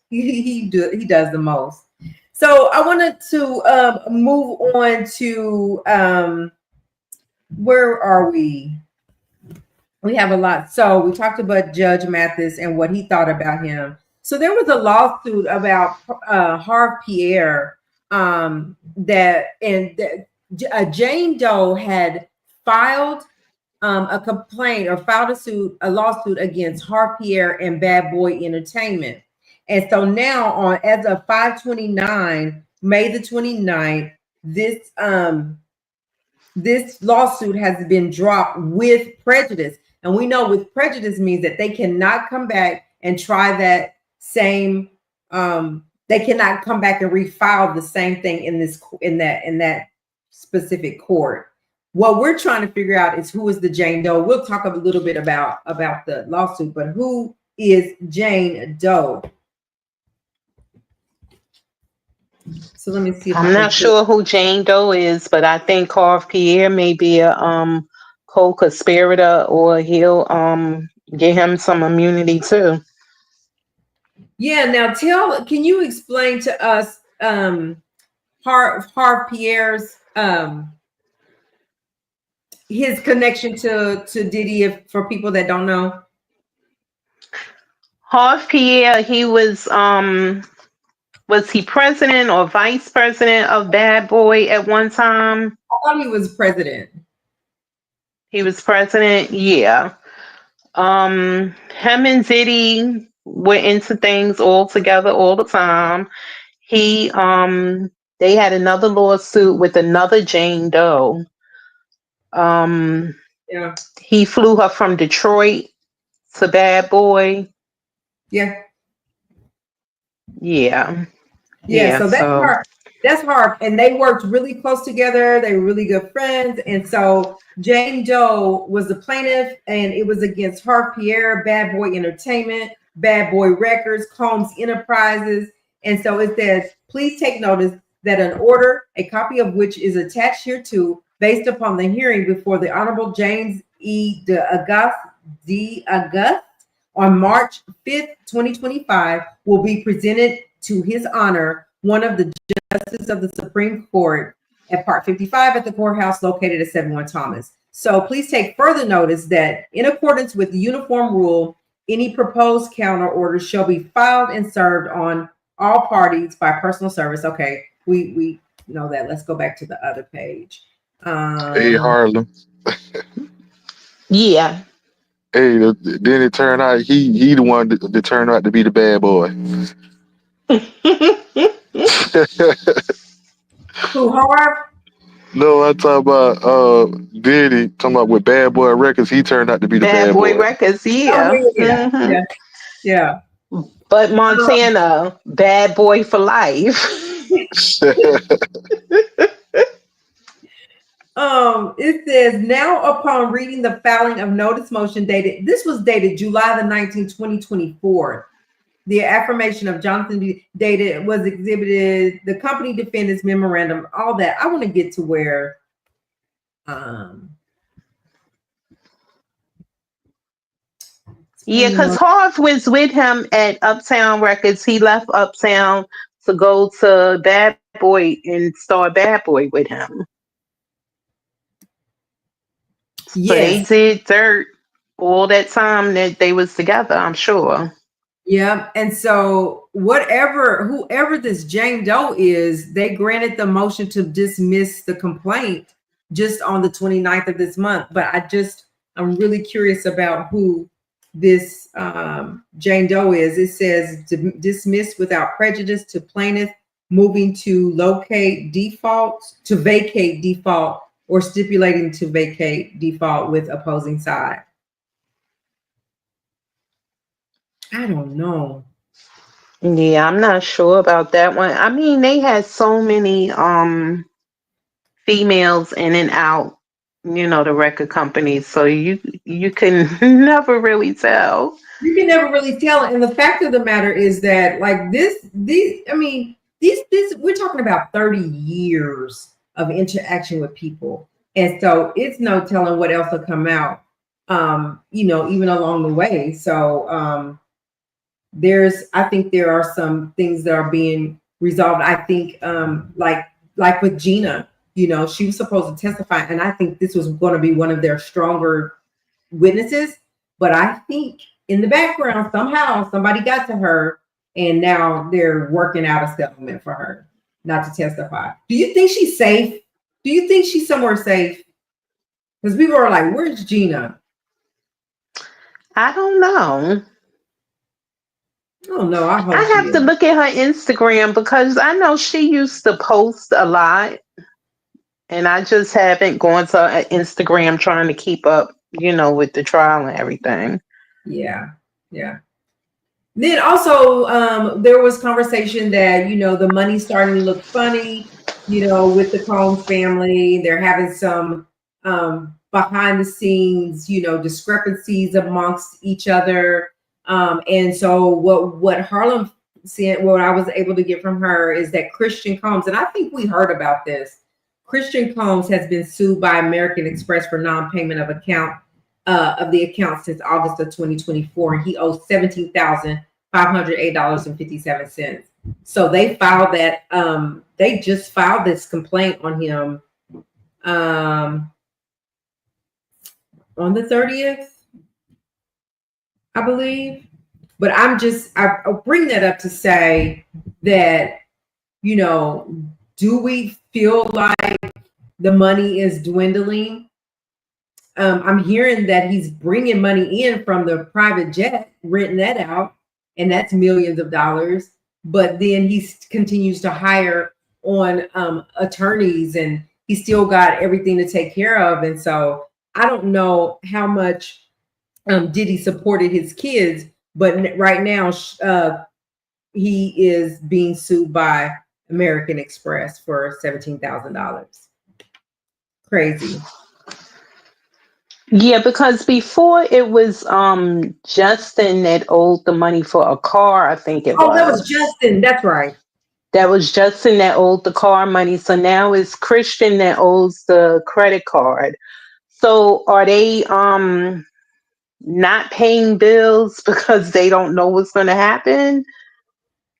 [SPEAKER 1] He does the most. So I wanted to move on to where are we? We have a lot. So we talked about Judge Mathis and what he thought about him. So there was a lawsuit about Harve Pierre Jane Doe had filed a complaint or filed a lawsuit against Harve Pierre and Bad Boy Entertainment. And so now as of 5/29, May the 29th, this lawsuit has been dropped with prejudice. And we know with prejudice means that they cannot come back and try that same they cannot come back and refile the same thing in that specific court. What we're trying to figure out is who is the Jane Doe. We'll talk a little bit about the lawsuit, but who is Jane Doe? So let me see if
[SPEAKER 2] I'm not sure who Jane Doe is, but I think Carl Pierre may be a co-conspirator, or he'll get him some immunity too.
[SPEAKER 1] Yeah, now can you explain to us Harv Pierre's his connection to Diddy, for people that don't know?
[SPEAKER 2] Harv Pierre, he was he president or vice president of Bad Boy at one time?
[SPEAKER 1] I thought he was president.
[SPEAKER 2] He was president, yeah. Him and Diddy were into things all together all the time. He they had another lawsuit with another Jane Doe.
[SPEAKER 1] Yeah.
[SPEAKER 2] He flew her from Detroit to Bad Boy.
[SPEAKER 1] Yeah.
[SPEAKER 2] Yeah.
[SPEAKER 1] Yeah. So that's hard. And they worked really close together. They were really good friends. And so Jane Doe was the plaintiff, and it was against Harv Pierre, Bad Boy Entertainment, Bad Boy Records, Combs Enterprises. And so it says, please take notice that an order, a copy of which is attached hereto, based upon the hearing before the Honorable James E. D'Auguste on March 5th, 2025, will be presented to his honor, one of the justices of the Supreme Court, at Part 55 at the courthouse located at 71 Thomas. So please take further notice that in accordance with the uniform rule, any proposed counter orders shall be filed and served on all parties by personal service. Okay, we know that. Let's go back to the other page.
[SPEAKER 3] Hey, Harlem.
[SPEAKER 2] Yeah.
[SPEAKER 3] Hey, then it turned out he the one that turned out to be the bad boy.
[SPEAKER 1] Who, Harv?
[SPEAKER 3] No, I'm talking about Diddy. Talking about with Bad Boy Records, he turned out to be the bad boy.
[SPEAKER 2] Records, yeah.
[SPEAKER 1] Oh, yeah.
[SPEAKER 2] Mm-hmm.
[SPEAKER 1] Yeah.
[SPEAKER 2] But Montana, bad boy for life.
[SPEAKER 1] It says, now upon reading the filing of notice motion dated, this was dated July the 19th, 2024. The affirmation of Jonathan dated was exhibited, the company defendant's memorandum, all that. I want to get to where
[SPEAKER 2] yeah, because Harv was with him at Uptown Records. He left Uptown to go to Bad Boy and start Bad Boy with him.
[SPEAKER 1] Yes.
[SPEAKER 2] So they did dirt all that time that they was together, I'm sure.
[SPEAKER 1] Yeah. And so whoever this Jane Doe is, they granted the motion to dismiss the complaint just on the 29th of this month. But I'm really curious about who this Jane Doe is. It says dismissed without prejudice to plaintiff moving to vacate default, or stipulating to vacate default with opposing side. I don't know.
[SPEAKER 2] Yeah, I'm not sure about that one. I mean, they had so many females in and out, the record companies, so you can never really tell.
[SPEAKER 1] You can never really tell. And the fact of the matter is that, like, these we're talking about 30 years of interaction with people. And so it's no telling what else will come out, even along the way. So I think there are some things that are being resolved. I think like with Gina, she was supposed to testify, and I think this was going to be one of their stronger witnesses. But I think in the background, somehow somebody got to her, and now they're working out a settlement for her not to testify. Do you think she's safe? Do you think she's somewhere safe? Because people are like, where's Gina?
[SPEAKER 2] I don't know.
[SPEAKER 1] Oh no, I
[SPEAKER 2] have to look at her Instagram, because I know she used to post a lot, and I just haven't gone to her Instagram trying to keep up, with the trial and everything.
[SPEAKER 1] Yeah. Then also, there was conversation that, the money's starting to look funny, with the Combs family. They're having some behind the scenes, discrepancies amongst each other. And so what Harlem said, what I was able to get from her is that Christian Combs, and I think we heard about this, Christian Combs has been sued by American Express for non-payment of the account since August of 2024, and he owes $17,508.57. So they filed that. They just filed this complaint on him on the 30th, I believe. But I'll bring that up to say that, do we feel like the money is dwindling? I'm hearing that he's bringing money in from the private jet, renting that out, and that's millions of dollars. But then he continues to hire on attorneys, and he still got everything to take care of. And so I don't know how much Diddy supported his kids, but right now he is being sued by American Express for $17,000. Crazy.
[SPEAKER 2] Yeah, because before it was Justin that owed the money for a car, I think it was.
[SPEAKER 1] Oh, that was Justin. That's right.
[SPEAKER 2] That was Justin that owed the car money. So now it's Christian that owes the credit card. So are they not paying bills because they don't know what's going to happen?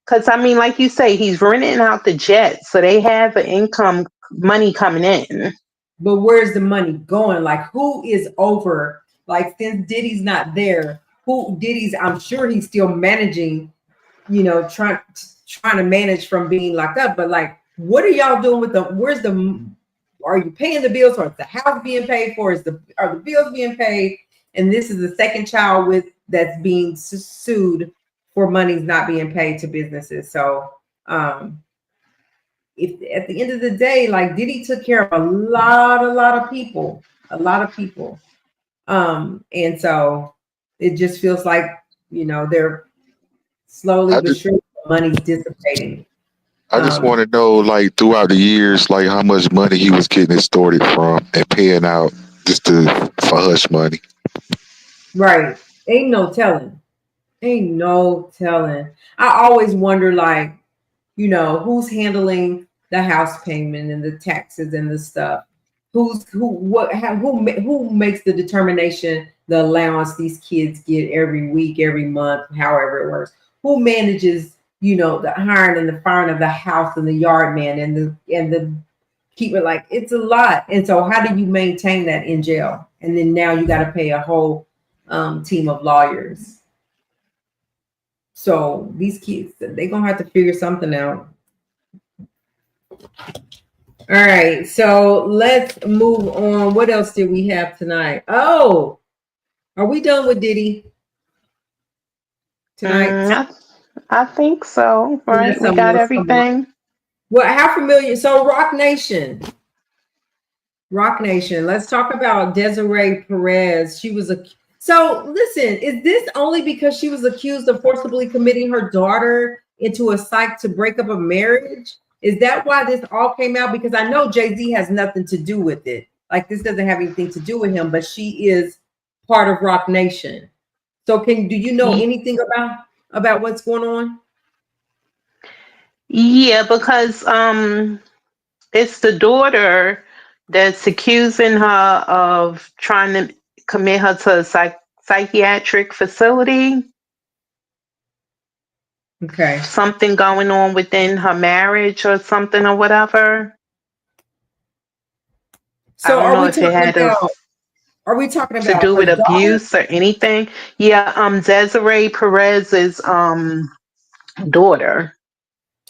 [SPEAKER 2] Because I mean, like you say, he's renting out the jet, so they have an income, money coming in.
[SPEAKER 1] But where's the money going? Like, who is over? Like, since Diddy's not there, I'm sure he's still managing, trying to manage from being locked up. But like, what are y'all doing with are you paying the bills, or is the house being paid for? Are the bills being paid? And this is the second child that's being sued for money's not being paid to businesses. So, if at the end of the day, like, Diddy took care of a lot of people, and so it just feels like, they're slowly but surely money's dissipating.
[SPEAKER 3] I just want to know, like, throughout the years, like, how much money he was getting extorted from and paying out just for hush money.
[SPEAKER 1] Right. Ain't no telling. I always wonder, like, who's handling the house payment and the taxes and the stuff. Who makes the determination, the allowance these kids get every week, every month, however it works. Who manages, the hiring and the firing of the house and the yard man and the keep it, like, it's a lot. And so how do you maintain that in jail? And then now you got to pay a whole team of lawyers. So these kids, they're gonna have to figure something out. All right, so let's move on. What else did we have tonight? Oh, are we done with Diddy tonight?
[SPEAKER 2] I think so. Right, we got everything.
[SPEAKER 1] Well, how familiar? So Rock Nation. Let's talk about Desiree Perez. So listen, is this only because she was accused of forcibly committing her daughter into a psych to break up a marriage? Is that why this all came out? Because I know Jay-Z has nothing to do with it. Like, this doesn't have anything to do with him, but she is part of Rock Nation. So do you know anything about what's going on?
[SPEAKER 2] Yeah, because it's the daughter that's accusing her of trying to commit her to a psychiatric facility.
[SPEAKER 1] Okay.
[SPEAKER 2] Something going on within her marriage or something or whatever.
[SPEAKER 1] So are we talking about
[SPEAKER 2] to do with abuse or anything? Yeah, Desiree Perez's daughter.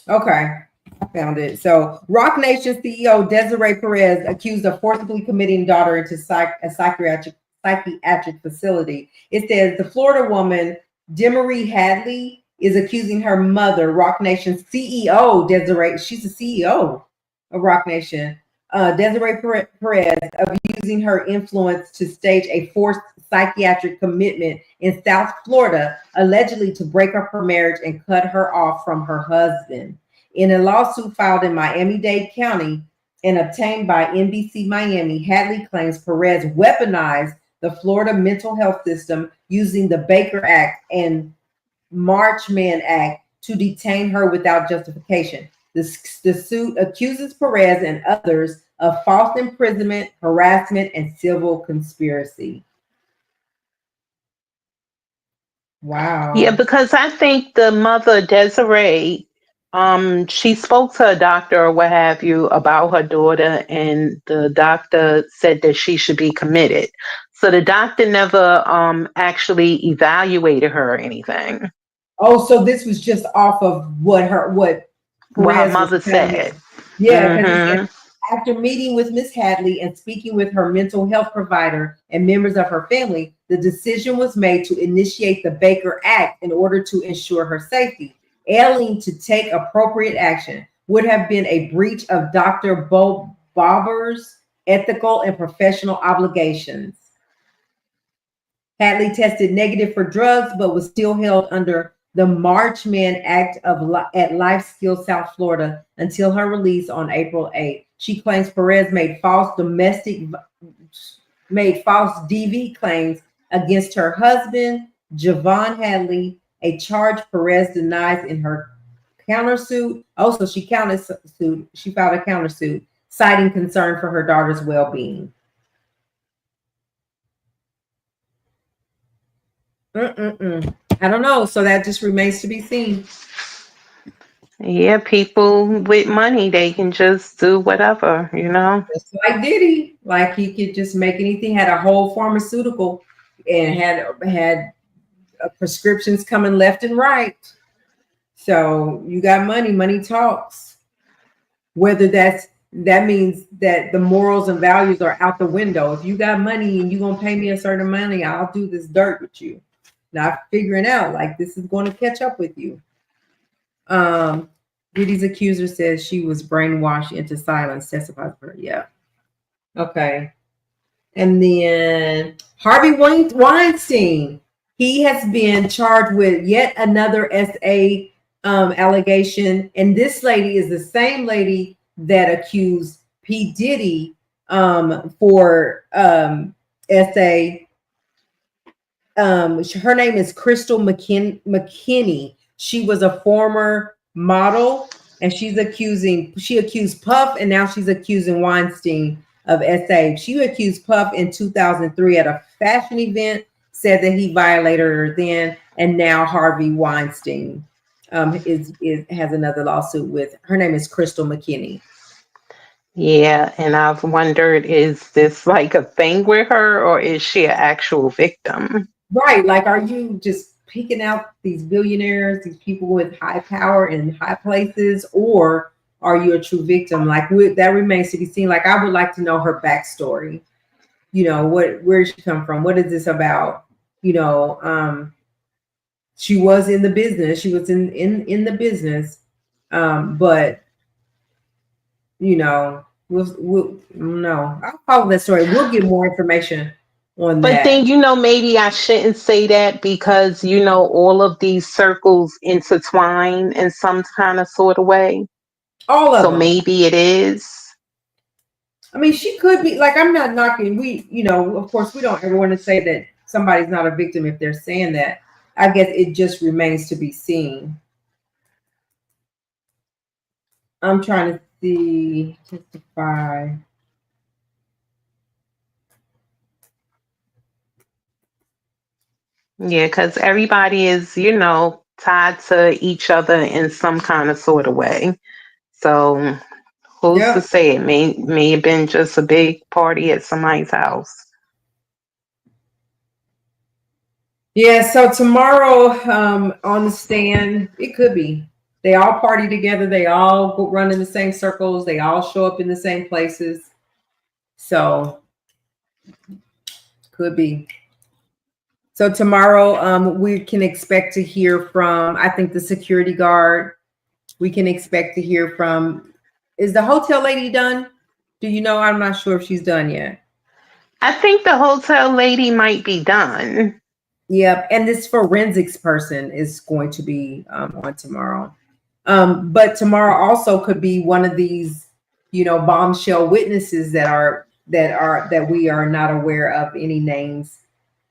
[SPEAKER 1] Okay, I found it. So Rock Nation CEO Desiree Perez accused of forcibly committing daughter into a psychiatric facility. It says the Florida woman Demery Hadley is accusing her mother, Rock Nation's CEO Desiree. She's the CEO of Rock Nation, Desiree Perez of using her influence to stage a forced psychiatric commitment in South Florida, allegedly to break up her marriage and cut her off from her husband. In a lawsuit filed in Miami-Dade County and obtained by NBC Miami, Hadley claims Perez weaponized the Florida mental health system using the Baker Act and Marchman Act to detain her without justification. The suit accuses Perez and others of false imprisonment, harassment, and civil conspiracy. Wow.
[SPEAKER 2] Yeah, because I think the mother, Desiree, she spoke to a doctor or what have you about her daughter, and the doctor said that she should be committed. So the doctor never actually evaluated her or anything.
[SPEAKER 1] Oh, so this was just off of what
[SPEAKER 2] What
[SPEAKER 1] Perez
[SPEAKER 2] her mother
[SPEAKER 1] was telling
[SPEAKER 2] said.
[SPEAKER 1] me. Yeah, because he
[SPEAKER 2] Mm-hmm.
[SPEAKER 1] said after meeting with Miss Hadley and speaking with her mental health provider and members of her family, the decision was made to initiate the Baker Act in order to ensure her safety. Ailing to take appropriate action would have been a breach of Dr. Bobber's ethical and professional obligations. Hadley tested negative for drugs, but was still held under the Marchman Act at Life Skills, South Florida, until her release on April 8th. She claims Perez made false DV claims against her husband, Javon Hadley, a charge Perez denies in her countersuit. Also, she filed a countersuit, citing concern for her daughter's well-being. I don't know. So that just remains to be seen.
[SPEAKER 2] Yeah, people with money, they can just do whatever, you know.
[SPEAKER 1] Just like Diddy, like he could just make anything. Had a whole pharmaceutical and had prescriptions coming left and right. So you got money. Money talks. Whether that means that the morals and values are out the window. If you got money and you're gonna pay me a certain money, I'll do this dirt with you. Not figuring out like this is going to catch up with you. Diddy's accuser says she was brainwashed into silence, testifies for her. Yeah. Okay. And then Harvey Weinstein, he has been charged with yet another SA allegation. And this lady is the same lady that accused P. Diddy for SA. Her name is Crystal McKinney. She was a former model, and she accused Puff, and now she's accusing Weinstein of SA. She accused Puff in 2003 at a fashion event, said that he violated her then, and now Harvey Weinstein has another lawsuit with her. Name is Crystal McKinney.
[SPEAKER 2] Yeah, and I've wondered, is this like a thing with her, or is she an actual victim?
[SPEAKER 1] Right, like, are you just picking out these billionaires, these people with high power and high places, or are you a true victim? Like, that remains to be seen. Like, I would like to know her backstory. You know, where did she come from? What is this about? You know, she was in the business. She was in the business, but you know, we'll no. I'll follow that story. We'll get more information on that.
[SPEAKER 2] But then, you know, maybe I shouldn't say that because, you know, all of these circles intertwine in some kind of sort of way.
[SPEAKER 1] All of them.
[SPEAKER 2] So maybe it is.
[SPEAKER 1] I mean, she could be, like, I'm not knocking. You know, of course, we don't ever want to say that somebody's not a victim if they're saying that. I guess it just remains to be seen. I'm trying to see, testify.
[SPEAKER 2] Yeah, because everybody is, you know, tied to each other in some kind of sort of way. So who's to say? It may have been just a big party at somebody's house.
[SPEAKER 1] Yeah, so tomorrow on the stand, it could be. They all party together. They all go run in the same circles. They all show up in the same places. So could be. So tomorrow we can expect to hear from, I think, the security guard. We can expect to hear from, is the hotel lady done? Do you know? I'm not sure if she's done yet.
[SPEAKER 2] I think the hotel lady might be done.
[SPEAKER 1] Yep, and this forensics person is going to be on tomorrow. But tomorrow also could be one of these, bombshell witnesses that we are not aware of any names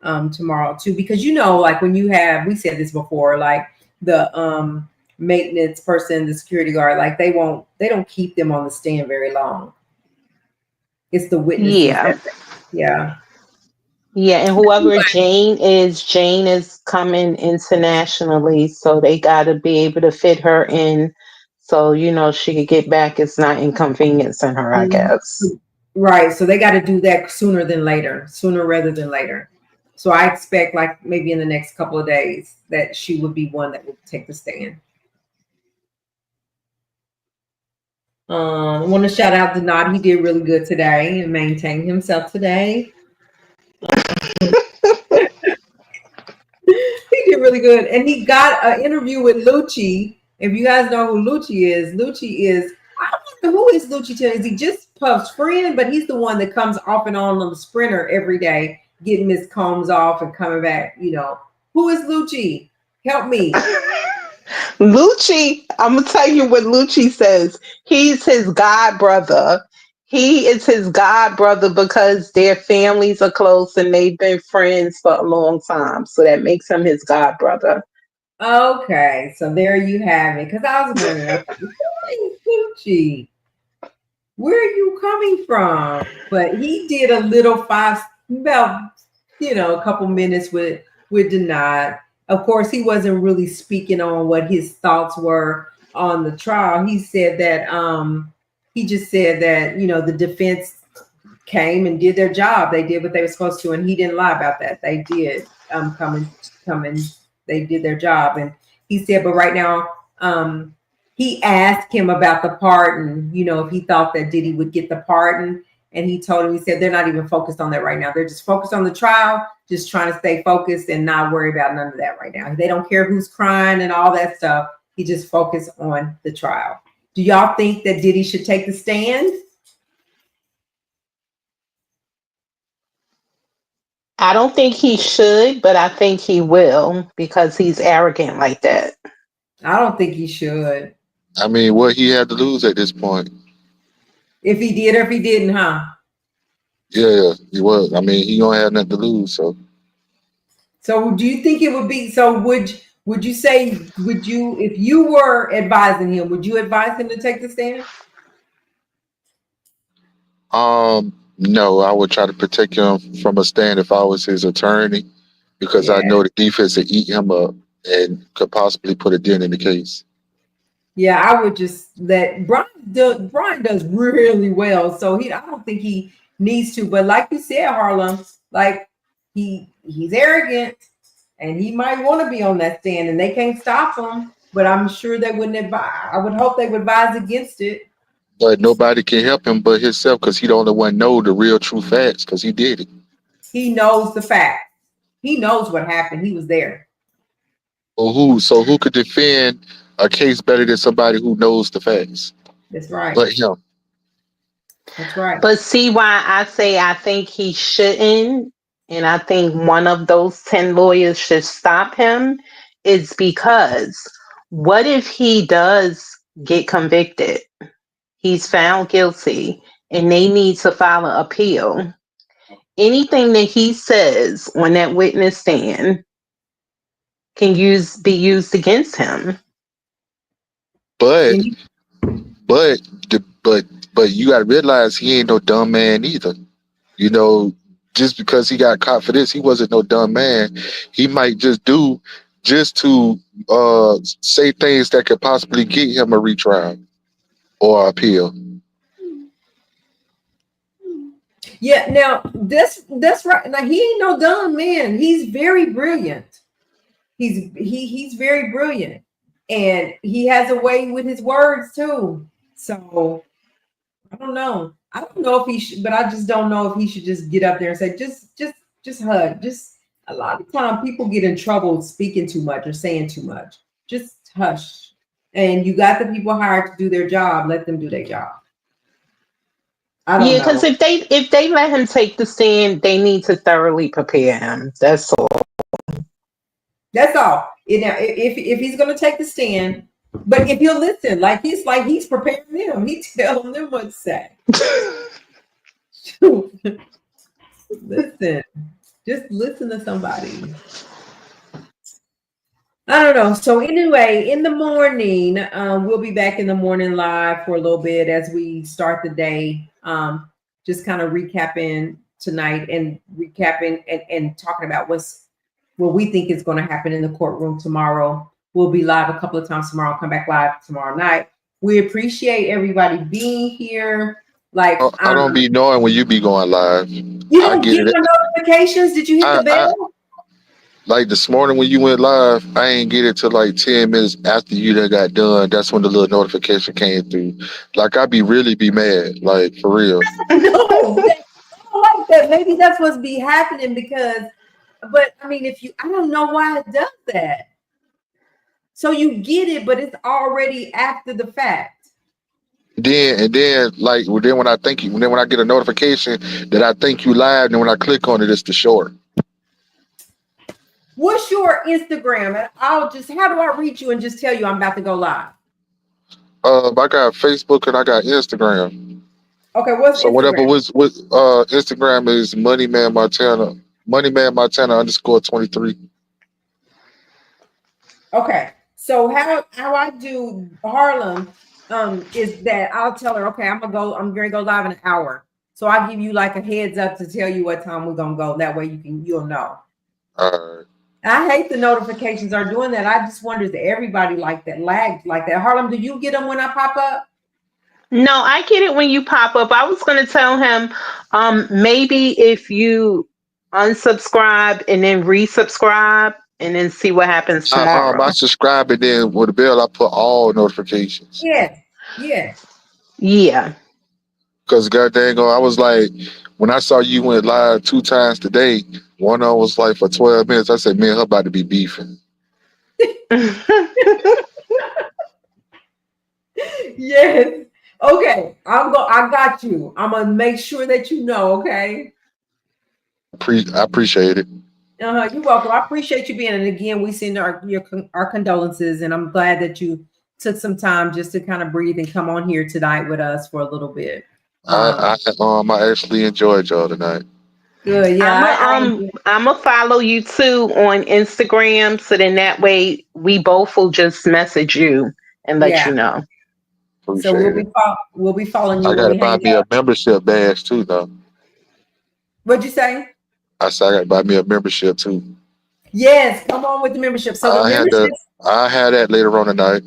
[SPEAKER 1] tomorrow too. Because like when we said this before, like the maintenance person, the security guard, like they don't keep them on the stand very long. It's the witnesses
[SPEAKER 2] Yeah.
[SPEAKER 1] yeah.
[SPEAKER 2] Yeah, and whoever Jane is coming internationally, so they got to be able to fit her in, so she could get back. It's not inconveniencing her, I guess.
[SPEAKER 1] Right. So they got to do that sooner rather than later. So I expect like maybe in the next couple of days that she would be one that would take the stand. I want to shout out to Nod. He did really good today and maintained himself today. He did really good. And he got an interview with Lucci. If you guys know who Lucci is, I don't know who is Lucci to. Is he just Puff's friend? But he's the one that comes off and on the sprinter every day, getting his combs off and coming back. Who is Lucci? Help me.
[SPEAKER 2] Lucci, I'm gonna tell you what Lucci says. He's his god brother. He is his god brother because their families are close and they've been friends for a long time. So that makes him his god brother.
[SPEAKER 1] Okay, so there you have it. Because I was wondering, Lucci, where are you coming from? But he did a little about a couple minutes with Denied. Of course, he wasn't really speaking on what his thoughts were on the trial. He said that he just said that the defense came and did their job. They did what they were supposed to, and he didn't lie about that. They did come and they did their job. And he said, but right now, he asked him about the pardon, if he thought that Diddy would get the pardon. And he told him, he said, they're not even focused on that right now. They're just focused on the trial, just trying to stay focused and not worry about none of that right now. They don't care who's crying and all that stuff. He just focused on the trial. Do y'all think that Diddy should take the stand?
[SPEAKER 2] I don't think he should, but I think he will because he's arrogant like that.
[SPEAKER 1] I don't think he should.
[SPEAKER 3] I mean, what he had to lose at this point?
[SPEAKER 1] If he did or if he didn't, huh?
[SPEAKER 3] Yeah, he was. I mean, he don't have nothing to lose.
[SPEAKER 1] So do you think it would be, so would you say, if you were advising him, would you advise him to take the stand?
[SPEAKER 3] No, I would try to protect him from a stand if I was his attorney, because I know the defense would eat him up and could possibly put a dent in the case.
[SPEAKER 1] Yeah, I would just let Brian does really well, so I don't think he needs to. But like you said, Harlem, like he's arrogant, and he might want to be on that stand, and they can't stop him. But I'm sure they wouldn't advise. I would hope they would advise against it.
[SPEAKER 3] But nobody can help him but himself, because he the only one know the real true facts, because he did it.
[SPEAKER 1] He knows the facts. He knows what happened. He was there.
[SPEAKER 3] So who could defend a case better than somebody who knows the facts?
[SPEAKER 1] That's right.
[SPEAKER 3] But him.
[SPEAKER 1] That's right.
[SPEAKER 2] But see why I say I think he shouldn't, and I think one of those 10 lawyers should stop him, is because what if he does get convicted? He's found guilty and they need to file an appeal. Anything that he says on that witness stand can be used against him.
[SPEAKER 3] But you gotta realize he ain't no dumb man either. Just because he got caught for this, he wasn't no dumb man. He might just do just to say things that could possibly get him a retrial or appeal.
[SPEAKER 1] Yeah, now that's right. Now he ain't no dumb man. He's very brilliant. He's very brilliant, and he has a way with his words too. So I don't know. I don't know if he should, but I just don't know if he should just get up there and say just hug. Just a lot of time people get in trouble speaking too much or saying too much. Just hush. And you got the people hired to do their job. Let them do their job. I don't
[SPEAKER 2] Yeah, because
[SPEAKER 1] know.
[SPEAKER 2] if they let him take the stand, they need to thoroughly prepare him. That's all.
[SPEAKER 1] That's all. If he's going to take the stand, but if you listen, he's preparing them. He's telling them what to say. Listen, just listen to somebody. I don't know. So anyway, in the morning, we'll be back in the morning live for a little bit as we start the day. Just kind of recapping tonight and recapping and talking about what we think is going to happen in the courtroom tomorrow. We'll be live a couple of times tomorrow. Come back live tomorrow night. We appreciate everybody being here. Like
[SPEAKER 3] I don't be knowing when you be going live.
[SPEAKER 1] you
[SPEAKER 3] I
[SPEAKER 1] don't
[SPEAKER 3] get
[SPEAKER 1] get
[SPEAKER 3] it.
[SPEAKER 1] the notifications. Did you hit the bell?
[SPEAKER 3] Like this morning when you went live, I ain't get it till like 10 minutes after you done got done. That's when the little notification came through. Like I really be mad, like for real.
[SPEAKER 1] No, I don't like that. Maybe that's what's be happening because, but I mean, I don't know why it does that. So you get it, but it's already after the fact.
[SPEAKER 3] Then when I thank you, then when I get a notification that I thank you live, then when I click on it, it's the short.
[SPEAKER 1] What's your Instagram? And how do I reach you and just tell you I'm about to go live?
[SPEAKER 3] I got Facebook and I got Instagram.
[SPEAKER 1] Okay, what's
[SPEAKER 3] So whatever
[SPEAKER 1] Instagram?
[SPEAKER 3] was Instagram is Moneyman Montana, Moneyman Montana _23.
[SPEAKER 1] Okay, so how I do Harlem is that I'll tell her, okay, I'm gonna go live in an hour. So I'll give you like a heads up to tell you what time we're gonna go. That way you'll know. I hate the notifications are doing that. I just wonder if everybody like that lagged like that. Harlem, do you get them when I pop up?
[SPEAKER 2] No, I get it when you pop up. I was going to tell him maybe if you unsubscribe and then resubscribe and then see what happens tomorrow.
[SPEAKER 3] I subscribe and then with the bell I put all notifications.
[SPEAKER 1] Yeah.
[SPEAKER 2] Yeah.
[SPEAKER 3] Because god dang, I was like, when I saw you went live 2 times today, one of them was like for 12 minutes. I said, man, her about to be beefing.
[SPEAKER 1] Yes. Okay. I got you. I'm gonna make sure that you know, okay?
[SPEAKER 3] I appreciate it.
[SPEAKER 1] You're welcome. I appreciate you being. And again, we send our condolences, and I'm glad that you took some time just to kind of breathe and come on here tonight with us for a little bit.
[SPEAKER 3] I actually enjoyed y'all tonight.
[SPEAKER 1] Good. Yeah.
[SPEAKER 2] I'm gonna follow you too on Instagram, so then that way we both will just message you and let you know.
[SPEAKER 1] So we'll be following you.
[SPEAKER 3] I gotta buy me a membership badge too, though.
[SPEAKER 1] What'd you say?
[SPEAKER 3] I said I gotta buy me a membership too.
[SPEAKER 1] Yes, come on with the membership. So
[SPEAKER 3] I had that later on tonight.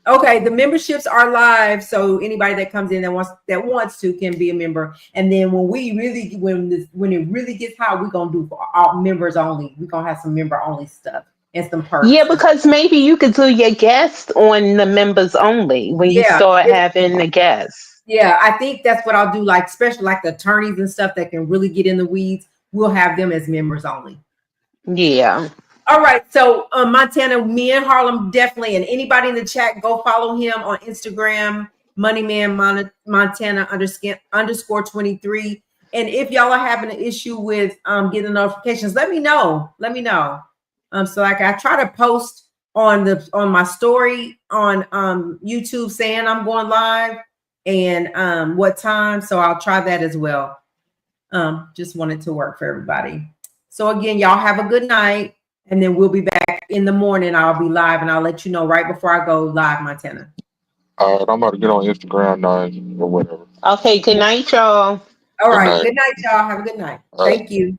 [SPEAKER 1] Okay, the memberships are live, so anybody that comes in that wants to can be a member. And then when it really gets hot, we're gonna do for all members only. We're gonna have some member only stuff and some perks.
[SPEAKER 2] Yeah, because maybe you could do your guests on the members only when you start having the guests.
[SPEAKER 1] Yeah, I think that's what I'll do. Like especially like the attorneys and stuff that can really get in the weeds. We'll have them as members only.
[SPEAKER 2] Yeah.
[SPEAKER 1] All right, so Montana, me and Harlem definitely, and anybody in the chat, go follow him on Instagram, Moneyman Montana _23. And if y'all are having an issue with getting notifications, let me know. So like I try to post on my story on YouTube saying I'm going live and what time. So I'll try that as well. Just wanted to work for everybody. So again, y'all have a good night. And then we'll be back in the morning. I'll be live and I'll let you know right before I go live, Montana.
[SPEAKER 3] All right, I'm about to get on Instagram now or whatever.
[SPEAKER 2] Okay, good night, y'all.
[SPEAKER 1] All right, good night, y'all. Have a good night. Thank you.